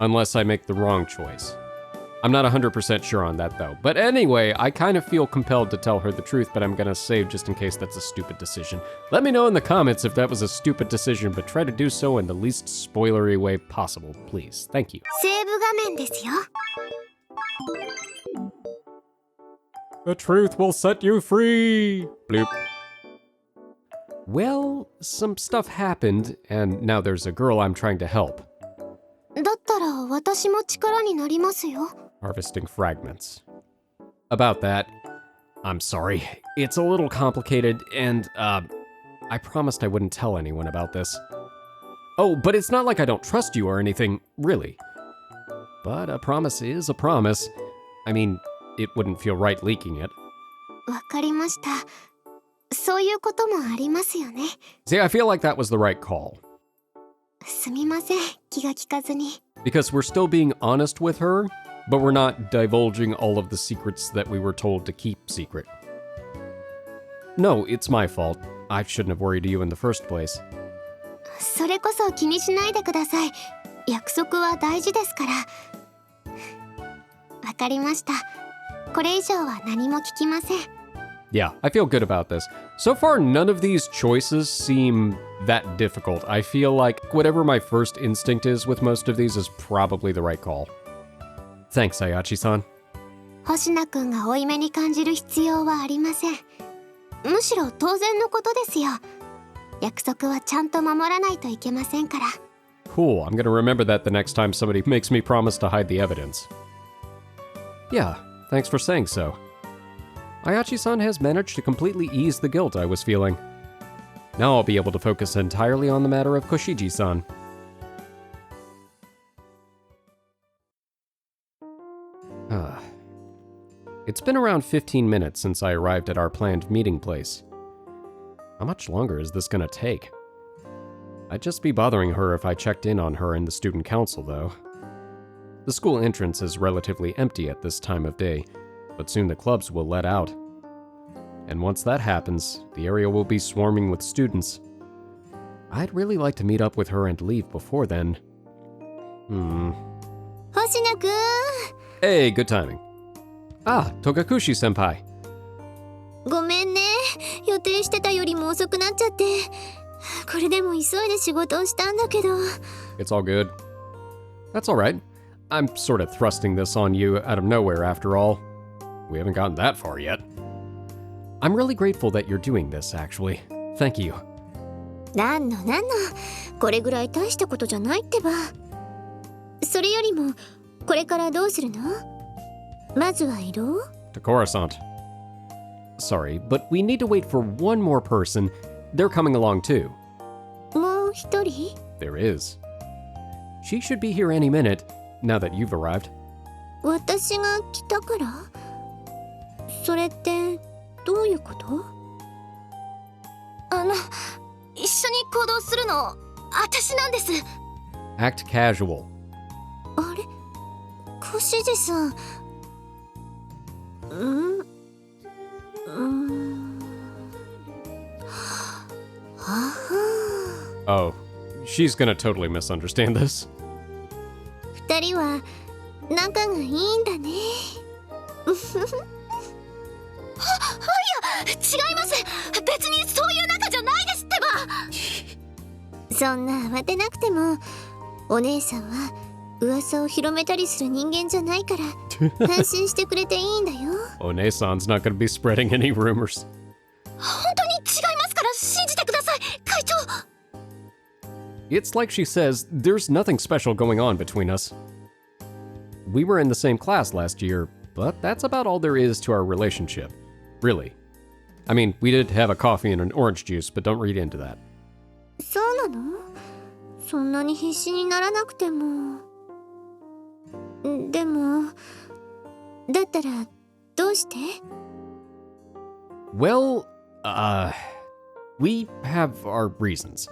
unless I make the wrong choice. I'm not 100% sure on that though. But anyway, I kind of feel compelled to tell her the truth, but I'm gonna save just in case that's a stupid decision. Let me know in the comments if that was a stupid decision, but try to do so in the least spoilery way possible, please. Thank you. セーブ画面ですよ。The truth will set you free! Bloop. Well, some stuff happened, and now there's a girl I'm trying to help. だったら私も力になりますよ。Harvesting fragments. About that, I'm sorry. It's a little complicated, and, I promised I wouldn't tell anyone about this. Oh, but it's not like I don't trust you or anything, really. But a promise is a promise. I mean, it wouldn't feel right leaking it. わかりました。そういうこともありますよね。See, I feel like that was the right call. すみません、気が利かずに。 Because we're still being honest with her, but we're not divulging all of the secrets that we were told to keep secret. No, it's my fault. I shouldn't have worried you in the first place. それこそ気にしないでください。約束は大事ですから。わかりました。これ以上は何も聞きません。 Yeah, I feel good about this. So far, none of these choices seem that difficult. I feel like whatever my first instinct is with most of these is probably the right call. Thanks, Ayachi-san. 星名くんが負い目に感じる必要はありません。むしろ当然のことですよ。約束はちゃんと守らないといけませんから。 Cool, I'm gonna remember that the next time somebody makes me promise to hide the evidence. Yeah, thanks for saying so. Ayachi-san has managed to completely ease the guilt I was feeling. Now I'll be able to focus entirely on the matter of Koshiji-san. It's been around 15 minutes since I arrived at our planned meeting place. How much longer is this gonna take? I'd just be bothering her if I checked in on her in the student council, though. The school entrance is relatively empty at this time of day, but soon the clubs will let out. And once that happens, the area will be swarming with students. I'd really like to meet up with her and leave before then. 星名くん。 Hey, good timing. Ah, Togakushi senpai. ごめんね。予定してたよりも遅くなっちゃって。これでも急いで仕事をしたんだけど。 It's all good. That's all right. I'm sort of thrusting this on you out of nowhere after all. We haven't gotten that far yet. I'm really grateful that you're doing this, actually. Thank you. なんの。これぐらい大したことじゃないってば。それよりも、これからどうするの？まずは移動？ Takora-san. Sorry, but we need to wait for one more person. They're coming along too. もう一人？ There is. She should be here any minute, now that you've arrived. 私が来たから？それってどういうこと？一緒に行動するの私なんです。 Act casual. あれ、コシジさん。はは。 Oh, she's gonna totally misunderstand this. 二人は仲がいいんだね。違います。別にそういう仲じゃないですってば。そんな慌てなくても、お姉さんは噂を広めたりする人間じゃないから安心してくれていいんだよ。One-san's not gonna be spreading any rumors. 本当に違いますから信じてください、会長。 It's like she says, there's nothing special going on between us. We were in the same class last year, but that's about all there is to our relationship. Really. I mean, we did have a coffee and an orange juice, but don't read into that. そうなの？そんなに必死にならなくても。でも、だったらどうして？ Well, we have our reasons.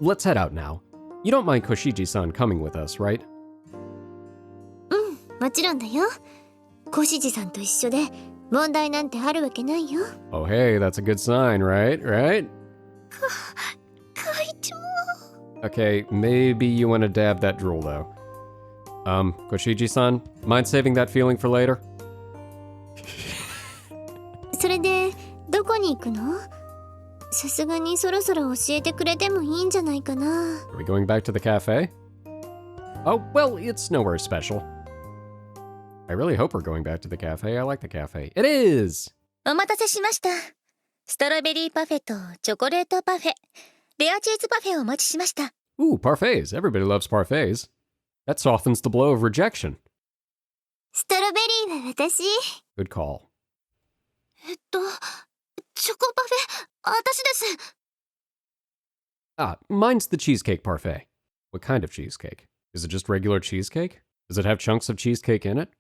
Let's head out now. You don't mind Koshiji-san coming with us, right? もちろんだよ。コシジさんと一緒で問題なんてあるわけないよ。Oh, hey, that's a good sign, right? Right? 会長。 Okay, maybe you want to dab that drool, though. Koshiji-san, mind saving that feeling for later? それでどこに行くの？さすがにそろそろ教えてくれてもいいんじゃないかな。 Are we going back to the cafe? Oh, well, it's nowhere special. I really hope we're going back to the cafe. I like the cafe. It is! お待たせしました。ストロベリーパフェとチョコレートパフェ、レアチーズパフェをお持ちしました。 Ooh, parfaits. Everybody loves parfaits. That softens the blow of rejection. ストロベリーは私。 Good call. チョコパフェ、私です。 Ah, mine's the cheesecake parfait. What kind of cheesecake? Is it just regular cheesecake? Does it have chunks of cheesecake in it?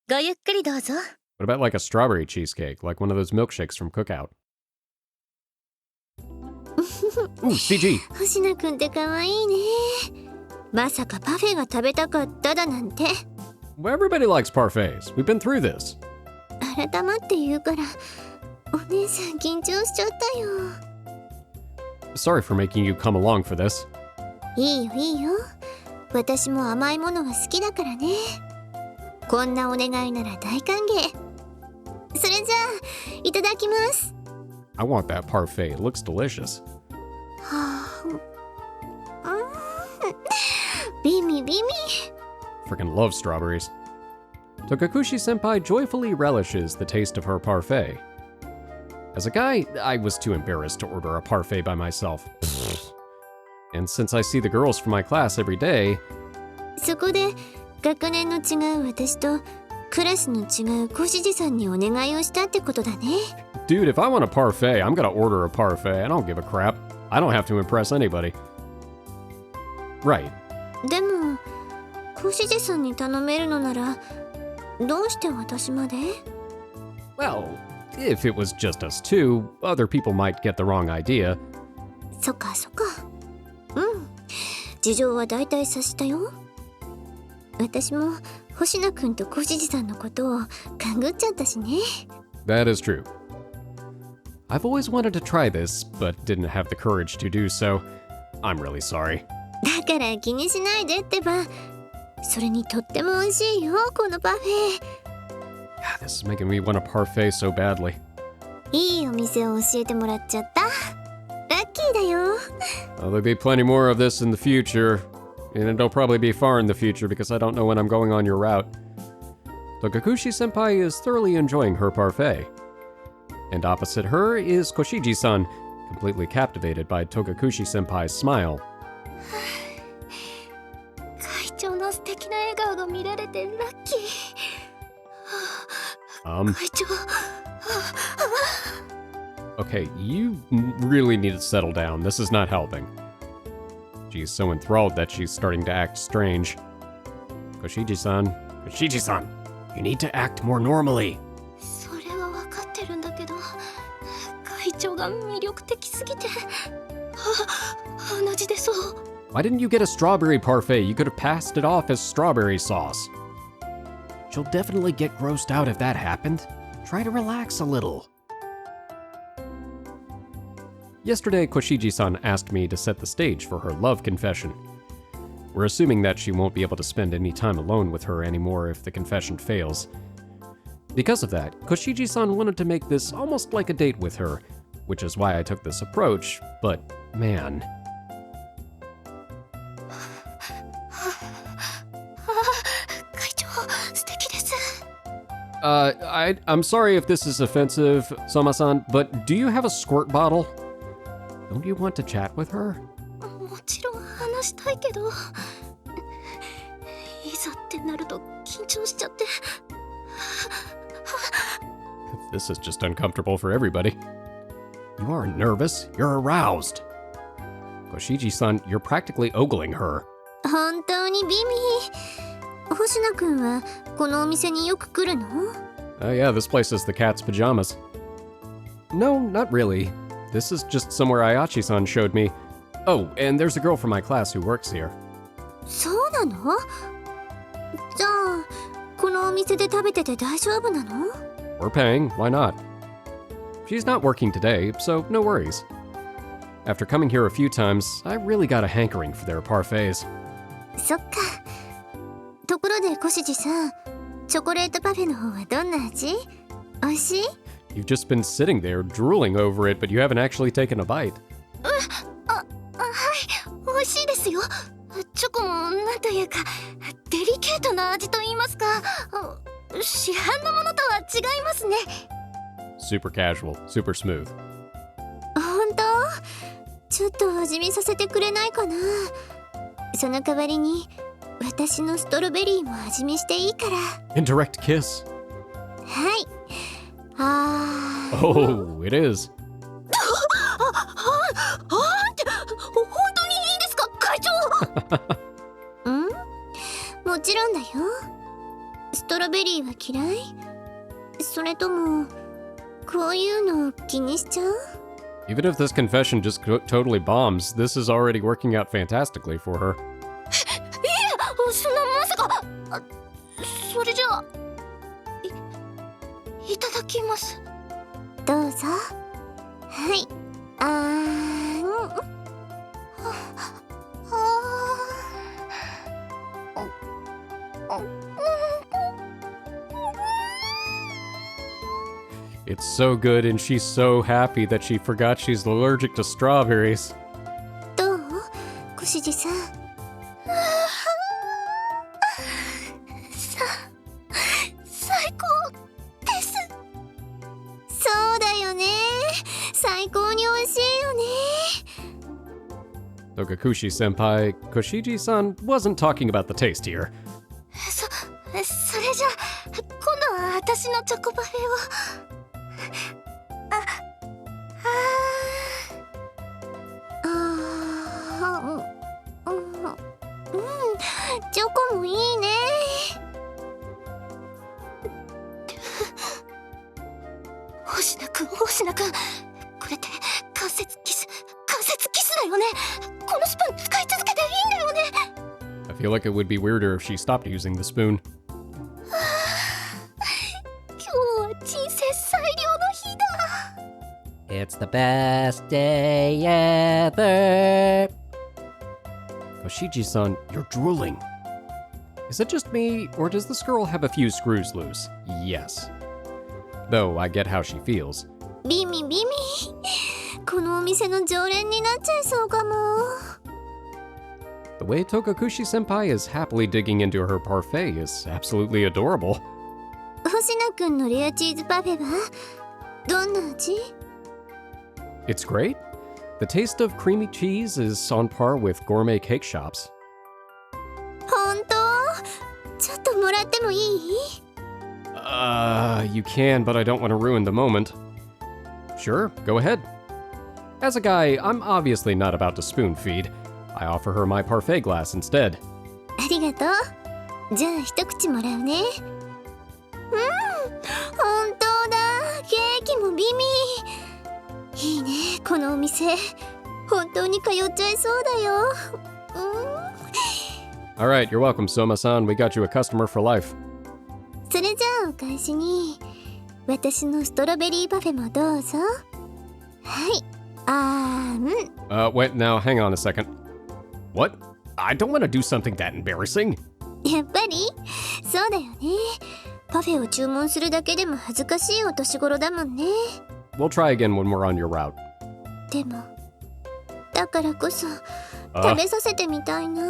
ごゆっくりどうぞ。 What about like a strawberry cheesecake, like one of those milkshakes from Cookout? Ooh, CG! 星野くんって可愛いね。まさかパフェが食べたかっただなんて。 Well, everybody likes parfaits. We've been through this. 改まって言うから、お姉さん緊張しちゃったよ。 Sorry for making you come along for this. いいよいいよ。私も甘いものは好きだからね。こんなお願いなら大歓迎。それじゃあ、いただきます。 I want that parfait. It looks delicious. はあ、ビミビミ。 Freaking love strawberries. Tokakushi-senpai joyfully relishes the taste of her parfait. As a guy, I was too embarrassed to order a parfait by myself. And since I see the girls from my class every day... そこで学年の違う私とクラスの違うコシジさんにお願いをしたってことだね。 Dude, if I want a parfait, I'm gonna order a parfait. I don't give a crap. I don't have to impress anybody. Right. でもコシジさんに頼めるのならどうして私まで？ Well, if it was just us two, other people might get the wrong idea. そっかそっか。事情は大体察したよ。私も星野くんとコシジさんのことを勘ぐっちゃったしね。 That is true. I've always wanted to try this, but didn't have the courage to do so. I'm really sorry. だから気にしないでってば。それにとっても美味しいよ、このパフェ。 This is making me want a parfait so badly. いいお店を教えてもらっちゃった。ラッキーだよ。 Well, there'll be plenty more of this in the future. And it'll probably be far in the future because I don't know when I'm going on your route. Tokakushi-senpai is thoroughly enjoying her parfait. And opposite her is Koshiji-san, completely captivated by Tokakushi-senpai's smile. 会長の素敵な笑顔が見られてラッキー。会長。 Okay, you really need to settle down. This is not helping. She's so enthralled that she's starting to act strange. Koshiji-san, Koshiji-san, you need to act more normally. それは分かってるんだけど、会長が魅力的すぎて、鼻血出そう。 Why didn't you get a strawberry parfait? You could have passed it off as strawberry sauce. She'll definitely get grossed out if that happened. Try to relax a little. Yesterday, Koshiji-san asked me to set the stage for her love confession. We're assuming that she won't be able to spend any time alone with her anymore if the confession fails. Because of that, Koshiji-san wanted to make this almost like a date with her, which is why I took this approach, but man. 会長、素敵です。 I'm sorry if this is offensive, Soma-san, but do you have a squirt bottle? Don't you want to chat with her? もちろん話したいけど、いざってなると緊張しちゃって。 This is just uncomfortable for everybody. You aren't nervous, you're aroused. Koshiji-san, you're practically ogling her. 本当にビミ。星野くんはこのお店によく来るの？ Yeah, this place is the cat's pajamas. No, not really. This is just somewhere Ayachi-san showed me. Oh, and there's a girl from my class who works here. そうなの？じゃあ、このお店で食べてて大丈夫なの？ We're paying, why not? She's not working today, so no worries. After coming here a few times, I really got a hankering for their parfaits. そっか。ところで小筋さん、チョコレートパフェの方はどんな味？美味しい？ You've just been sitting there drooling over it, but you haven't actually taken a bite. はい、美味しいですよ。チョコもなんというかデリケートな味と言いますか、市販のものとは違いますね。 Super casual, super smooth. 本当？ちょっと味見させてくれないかな。その代わりに私のストロベリーも味見していいから。 Indirect kiss. はい。Oh, it is. って本当にいいんですか、会長？ん？もちろんだよ。ストロベリーは嫌い？それともこういうの気にしちゃう？ Even if this confession just totally bombs, this is already working out fantastically for her. いや、そんなまさか。それじゃあ いただきます。どうぞ。はい。It's so good, and she's so happy that she forgot she's allergic to strawberries. どう？小筋さん。最高です。そうだよね。最高に美味しいよね。 Togakushi-senpai, Koshiji-san wasn't talking about the taste here. それじゃあ今度は私のチョコパフェを。チョコもいいね。星名くん、これって関節キスだよね。このスプーン使い続けていいんだよね。 I feel like it would be weirder if she stopped using the spoon. 今日は人生最良の日だ。 It's the best day ever. Koshiji-san, you're drooling. Is it just me, or does this girl have a few screws loose? Yes. Though I get how she feels. ビミ。このお店の常連になっちゃいそうかも。 The way Togakushi-senpai is happily digging into her parfait is absolutely adorable. 星野くんのレアチーズパフェはどんな味？ It's great. The taste of creamy cheese is on par with gourmet cake shops. 本当？ちょっともらってもいい？ You can, but I don't want to ruin the moment. Sure, go ahead. As a guy, I'm obviously not about to spoon feed. I offer her my parfait glass instead. ありがとう。じゃあ一口もらうね。本当だ、ケーキも美味。いいね、このお店。本当に通っちゃいそうだよ。Alright, you're welcome, Soma-san. We got you a customer for life. それじゃあお返しに私のストロベリーパフェもどうぞ。はい。Wait, now hang on a second. What? I don't want to do something that embarrassing. やっぱりそうだよね。パフェを注文するだけでも恥ずかしいお年頃だもんね。 We'll try again when we're on your route. でもだからこそ食べさせてみたいな。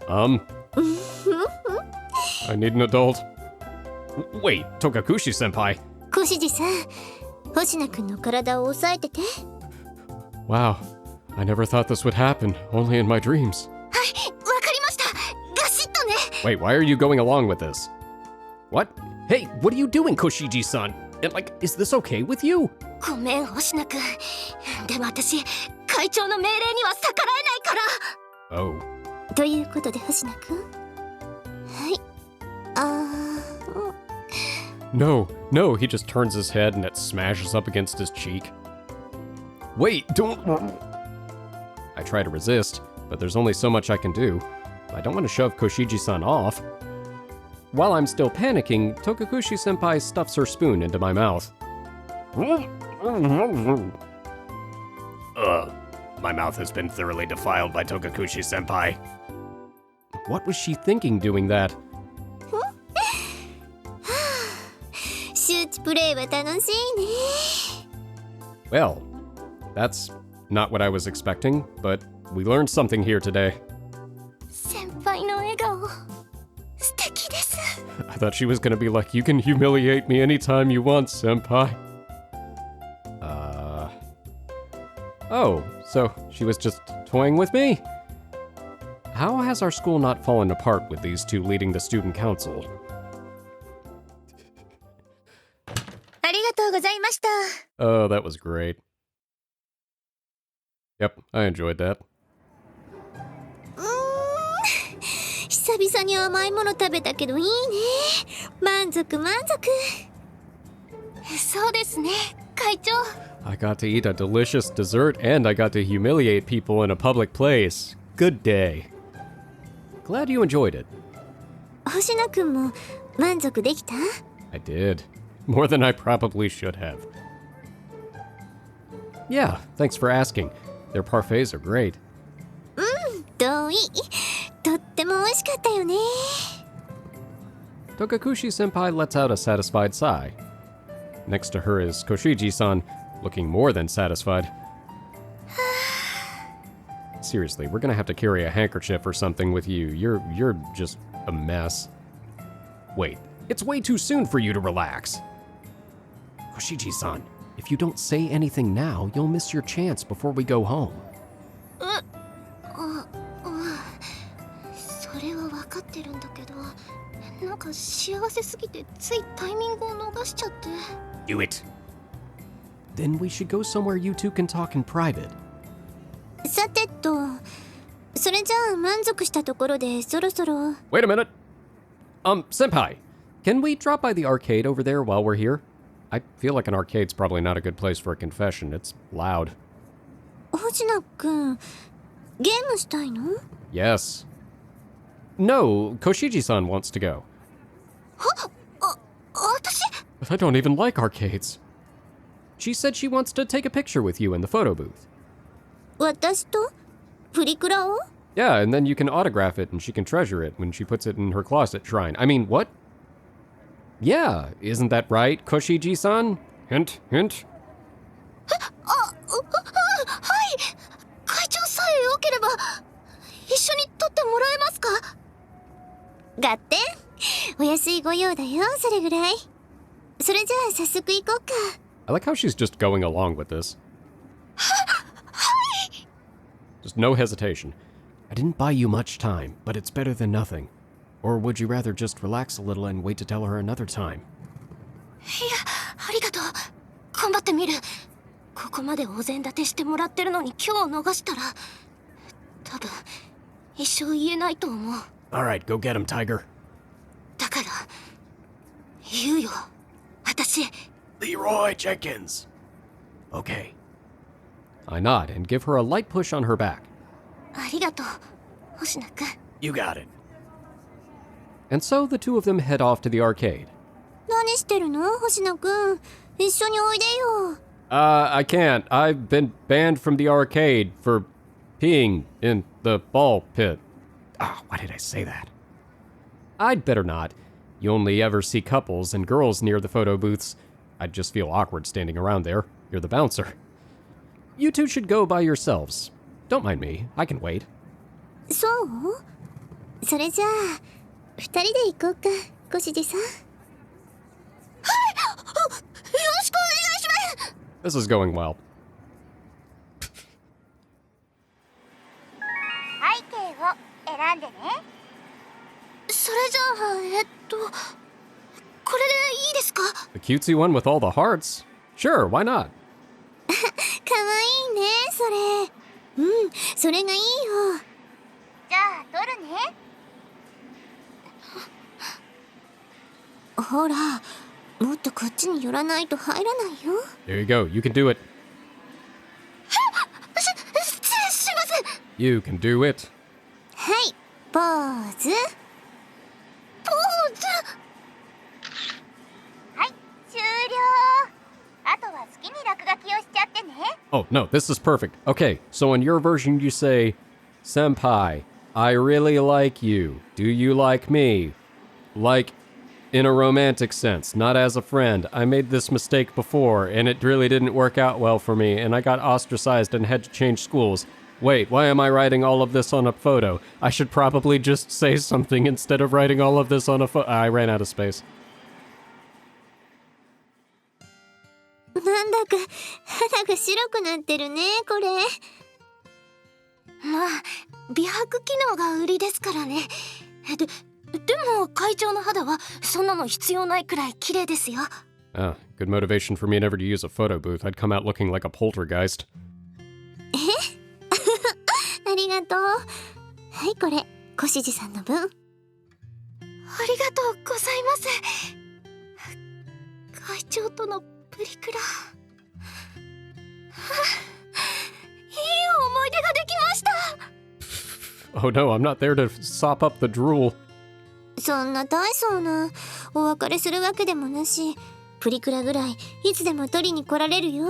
I need an adult. Wait, Tokakushi-senpai. コシジさん、星名くんの体を押さえてて。Wow, I never thought this would happen, only in my dreams. はい、わかりました。ガシッとね。 Wait, why are you going along with this? What? Hey, what are you doing, Koshiji-san? And like, is this okay with you? ごめん、星名くん。でも私、会長の命令には逆らえないから。Oh. ということで星名くん。はい。No, he just turns his head and it smashes up against his cheek. Wait, don't... I try to resist, but there's only so much I can do. I don't want to shove Koshiji-san off. While I'm still panicking, Tokakushi-senpai stuffs her spoon into my mouth. My mouth has been thoroughly defiled by Tokakushi-senpai. What was she thinking doing that? 周知プレイは楽しいね。 Well, that's not what I was expecting, but we learned something here today. 先輩の笑顔、素敵です。 I thought she was gonna be like, you can humiliate me anytime you want, senpai. Oh, so she was just toying with me? How has our school not fallen apart with these two leading the student council? ありがとうございました。 Oh, that was great. Yep, I enjoyed that. 久々に甘いもの食べたけどいいね。満足満足。そうですね、会長。 I got to eat a delicious dessert and I got to humiliate people in a public place. Good day. Glad you enjoyed it. 星名くんも満足できた？ I did. More than I probably should have. Yeah, thanks for asking. Their parfaits are great. 同意。とっても美味しかったよね。 Tokakushi-senpai lets out a satisfied sigh. Next to her is Koshiji-san, looking more than satisfied. Seriously, we're gonna have to carry a handkerchief or something with you. You're just a mess. Wait, it's way too soon for you to relax. Koshiji-san, if you don't say anything now, you'll miss your chance before we go home. それは分かってるんだけど、なんか幸せすぎてついタイミングを逃しちゃって。 Do it. Then we should go somewhere you two can talk in private. さてと、それじゃあ満足したところでそろそろ。 Wait a minute. Senpai, can we drop by the arcade over there while we're here? I feel like an arcade's probably not a good place for a confession. It's loud. 星名くん、ゲームしたいの？ Yes. No, Koshiji-san wants to go. 私？ But I don't even like arcades. She said she wants to take a picture with you in the photo booth. 私と？プリクラを？ Yeah, and then you can autograph it and she can treasure it when she puts it in her closet shrine. I mean, what? Yeah, isn't that right, Koshiji-san? Hint, hint. はい。会長さえよければ一緒に撮ってもらえますか？合点？お安いご用だよ、それぐらい。それじゃあ早速行こうか。 I like how she's just going along with this. Just no hesitation. I didn't buy you much time, but it's better than nothing. Or would you rather just relax a little and wait to tell her another time? いや、ありがとう。頑張ってみる。ここまでお膳立てしてもらってるのに今日逃したら、多分一生言えないと思う。 Alright, go get him, Tiger. から言うよ、私。 Leroy Jenkins. Okay. I nod and give her a light push on her back. ありがとう、星名くん。 You got it. And so the two of them head off to the arcade. 何してるの星野くん。一緒においでよ。I can't. I've been banned from the arcade for peeing in the ball pit. Why did I say that? I'd better not. You only ever see couples and girls near the photo booths. I'd just feel awkward standing around there. You're the bouncer. You two should go by yourselves. Don't mind me. I can wait. そう？それじゃあ二人で行こうか、小辻さん。はい、よろしくお願いします。 This is going well. 背景を選んでね。それじゃあこれでいいですか？ The cutesy one with all the hearts? Sure, why not? かわいいね、それ。うん、それがいいよ。じゃあ撮るね。ほら、もっとこっちに寄らないと入らないよ。 There you go. You can do it. 失礼します。 You can do it. はい、ポーズ。ポーズ。はい、終了。あとは好きに落書きをしちゃってね。 Oh, no, this is perfect. Okay, so in your version you say, Senpai, I really like you. Do you like me? Like, in a romantic sense, not as a friend. I made this mistake before, and it really didn't work out well for me, and I got ostracized and had to change schools. Wait, why am I writing all of this on a photo? I should probably just say something instead of writing all of this on a photo. I ran out of space. なんだか肌が白くなってるね、これ。まあ、美白機能が売りですからね。でも会長の肌はそんなの必要ないくらい綺麗ですよ。Ah, good motivation for me never to use a photo booth. I'd come out looking like a poltergeist. ありがとう。はい、これ小辻さんの分。ありがとうございます。会長とのプリクラ。いい思い出ができました。 Oh no, I'm not there to sop up the drool. そんな大層なお別れするわけでもなし、プリクラぐらいいつでも取りに来られるよ。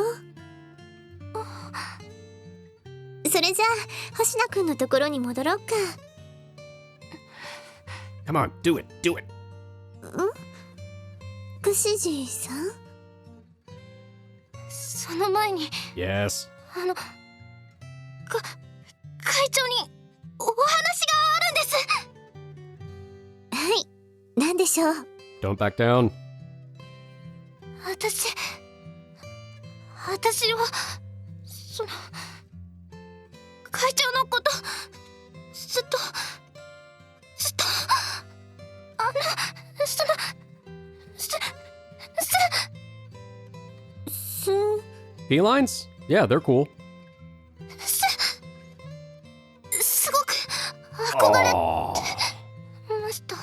それじゃあ星名くんのところに戻ろうか。 Come on, do it, do it. コシジさん？その前に Yes. 会長にお話があるんです。はい、なんでしょう。 Don't back down. 私はその会長のことずっとFelines? Yeah, they're cool. すごく憧れ Aw. ました。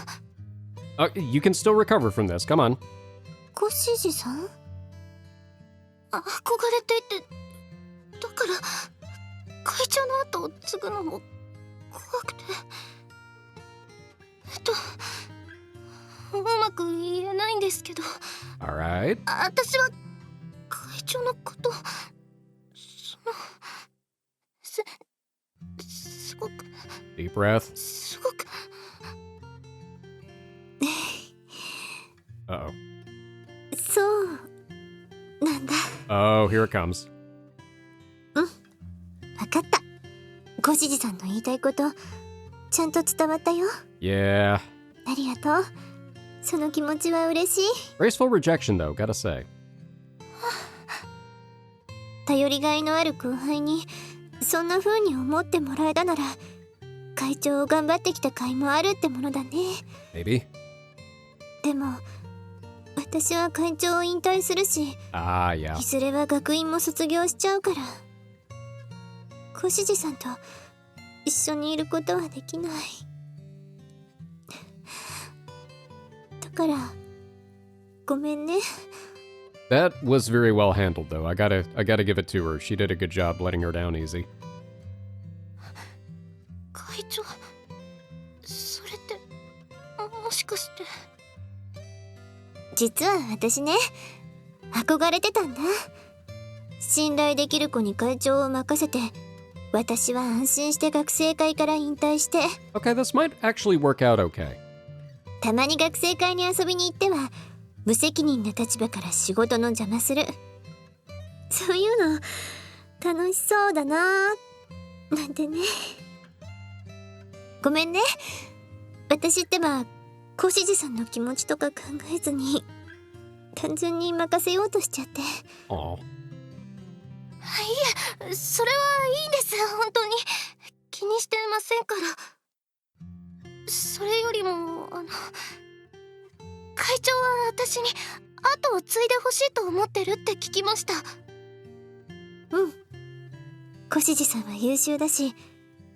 You can still recover from this. Come on. コシジさん？憧れていて、だから会長の後を継ぐのも怖くて、うまく言えないんですけど。 Alright. 私は会長のことすごく Deep breath. すごく Uh-oh. そうなんだ。 Oh, here it comes. わかった。小辻さんの言いたいことちゃんと伝わったよ。 Yeah. ありがとう。その気持ちは嬉しい。 Graceful rejection, though, gotta say. 頼りがいのある後輩にそんな風に思ってもらえたなら、会長を頑張ってきた甲斐もあるってものだね。 Maybe. でも私は会長を引退するし、 Yeah. いずれは学院も卒業しちゃうから、小辻さんと一緒にいることはできない。から。ごめんね。 That was very well handled, though. I gotta give it to her. She did a good job letting her down easy. 会長、それってもしかして。実は私ね、憧れてたんだ。信頼できる子に会長を任せて、私は安心して学生会から引退して。 Okay, this might actually work out okay. たまに学生会に遊びに行っては無責任な立場から仕事の邪魔する。そういうの楽しそうだなーなんてね。ごめんね、私ってば小指さんの気持ちとか考えずに単純に任せようとしちゃって。Aw. いえ、それはいいんです。本当に気にしてませんから。それよりも会長は私に後を継いでほしいと思ってるって聞きました。うん、小指さんは優秀だし、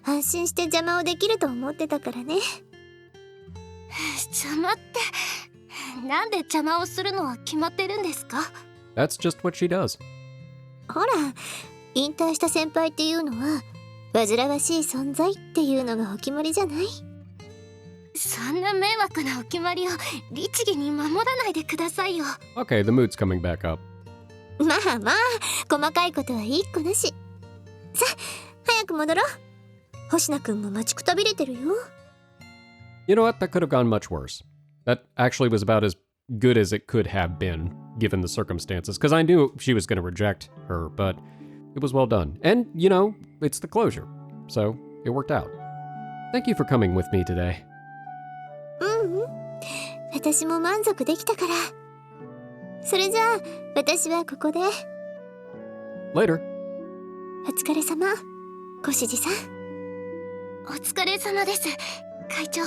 安心して邪魔をできると思ってたからね。邪魔って、なんで邪魔をするのは決まってるんですか？ That's just what she does. ほら、引退した先輩っていうのは煩わしい存在っていうのがお決まりじゃない？そんな迷惑なお決まりを律儀に守らないでくださいよ。 Okay, the mood's coming back up. まあまあ、細かいことはいい子だし。さあ、早く戻ろう。星名くんも待ちくたびれてるよ。You know what? That could have gone much worse. That actually was about as good as it could have been, given the circumstances, because I knew she was going to reject her, but it was well done. And, you know, it's the closure. So, it worked out. Thank you for coming with me today. 私も満足できたから。それじゃあ、私はここで。Later. お疲れ様、小指さん。お疲れ様です、会長。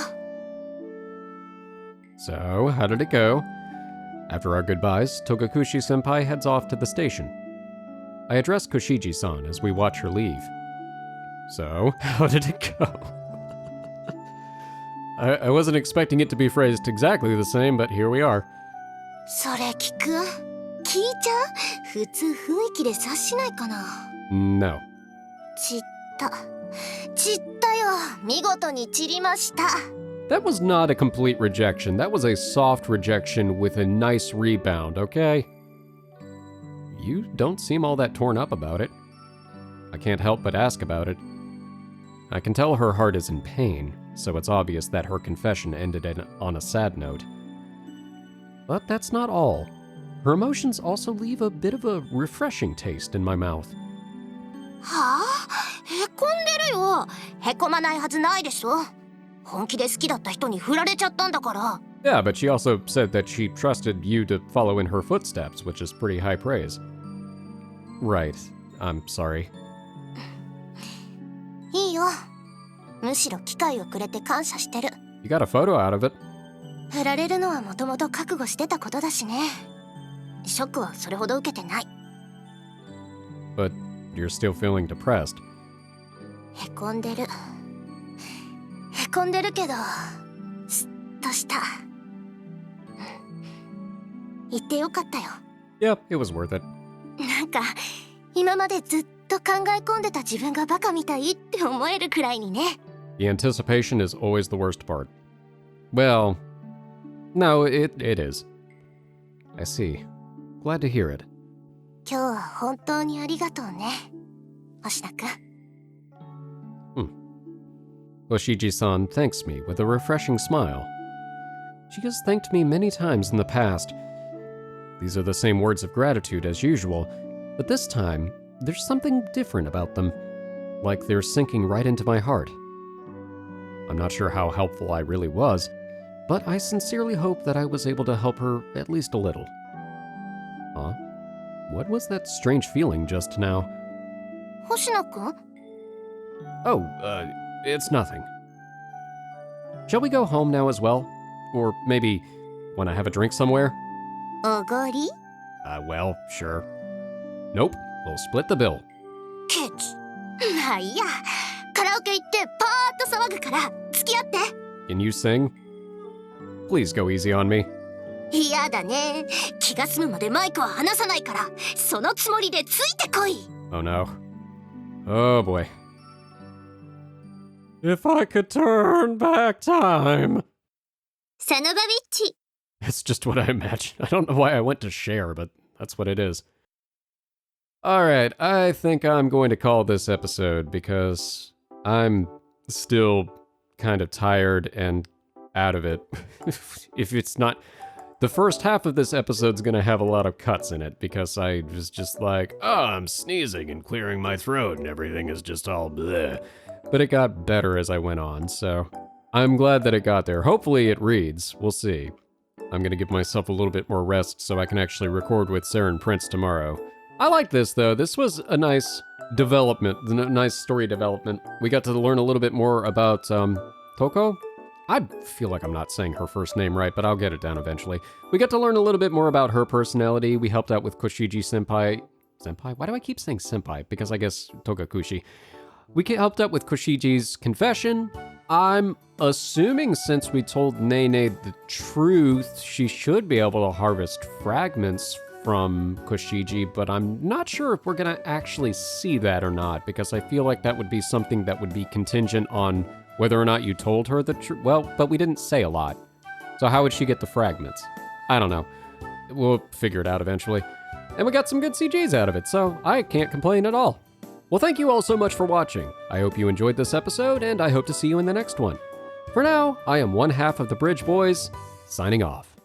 So, how did it go? After our goodbyes, Togakushi-senpai heads off to the station. I address Koshiji-san as we watch her leave. So, how did it go? I wasn't expecting it to be phrased exactly the same, but here we are. それ聞く？聞いちゃう？普通雰囲気で察しないかな。 No. 散ったよ。見事に散りました。 That was not a complete rejection. That was a soft rejection with a nice rebound, okay? You don't seem all that torn up about it. I can't help but ask about it. I can tell her heart is in pain, so it's obvious that her confession ended on a sad note. But that's not all. Her emotions also leave a bit of a refreshing taste in my mouth. はあ？へこんでるよ。へこまないはずないでしょ。本気で好きだった人に振られちゃったんだから。 Yeah, but she also said that she trusted you to follow in her footsteps, which is pretty high praise. Right. I'm sorry. いいよ。むしろ機会をくれて感謝してる。 You got a photo out of it. 振られるのはもともと覚悟してたことだしね。ショックはそれほど受けてない。 But you're still feeling depressed. へこんでる。へこんでるけど、すっとした。言ってよかったよ。 Yep, it was worth it. なんか、今までずっと考え込んでた自分がバカみたいって思えるくらいにね。 The anticipation is always the worst part. Well, no, it is. I see. Glad to hear it. 今日は本当にありがとうね、星名くん。Koshiji-san thanks me with a refreshing smile. She has thanked me many times in the past. These are the same words of gratitude as usual, but this time, there's something different about them, like they're sinking right into my heart. I'm not sure how helpful I really was, but I sincerely hope that I was able to help her at least a little. Huh? What was that strange feeling just now? 星名くん？ Oh, it's nothing. Shall we go home now as well? Or maybe when I have a drink somewhere? おごり？ Well, sure. Nope, we'll split the bill. ケチ。まあいいや。カラオケ行ってパーッと騒ぐから付き合って。 Can you sing? Please go easy on me. 嫌だね。気が済むまでマイクは離さないから、そのつもりでついてこい。 Oh no. Oh boy. If I could turn back time. サノバビッチ。 It's just what I imagined. I don't know why I went to share, but that's what it is. Alright, I think I'm going to call this episode because I'm still kind of tired and out of it. If it's not... The first half of this episode's gonna have a lot of cuts in it because I was just like, oh, I'm sneezing and clearing my throat and everything is just all bleh. But it got better as I went on, so I'm glad that it got there. Hopefully it reads. We'll see. I'm gonna give myself a little bit more rest so I can actually record with Sarah and Prince tomorrow. I like this though. This was a nice development, nice story development. We got to learn a little bit more about Touko? I feel like I'm not saying her first name right, but I'll get it down eventually. We got to learn a little bit more about her personality. We helped out with Koshiji senpai. Senpai? Why do I keep saying senpai? Because I guess Togakushi. We helped out with Koshiji's confession. I'm assuming since we told Nene the truth, she should be able to harvest fragments from Koshiji, but I'm not sure if we're gonna actually see that or not, because I feel like that would be something that would be contingent on whether or not you told her the truth. Well, but we didn't say a lot. So how would she get the fragments? I don't know. We'll figure it out eventually. And we got some good CGs out of it, so I can't complain at all. Well, thank you all so much for watching. I hope you enjoyed this episode, and I hope to see you in the next one. For now, I am one half of the Bridge Boys, signing off.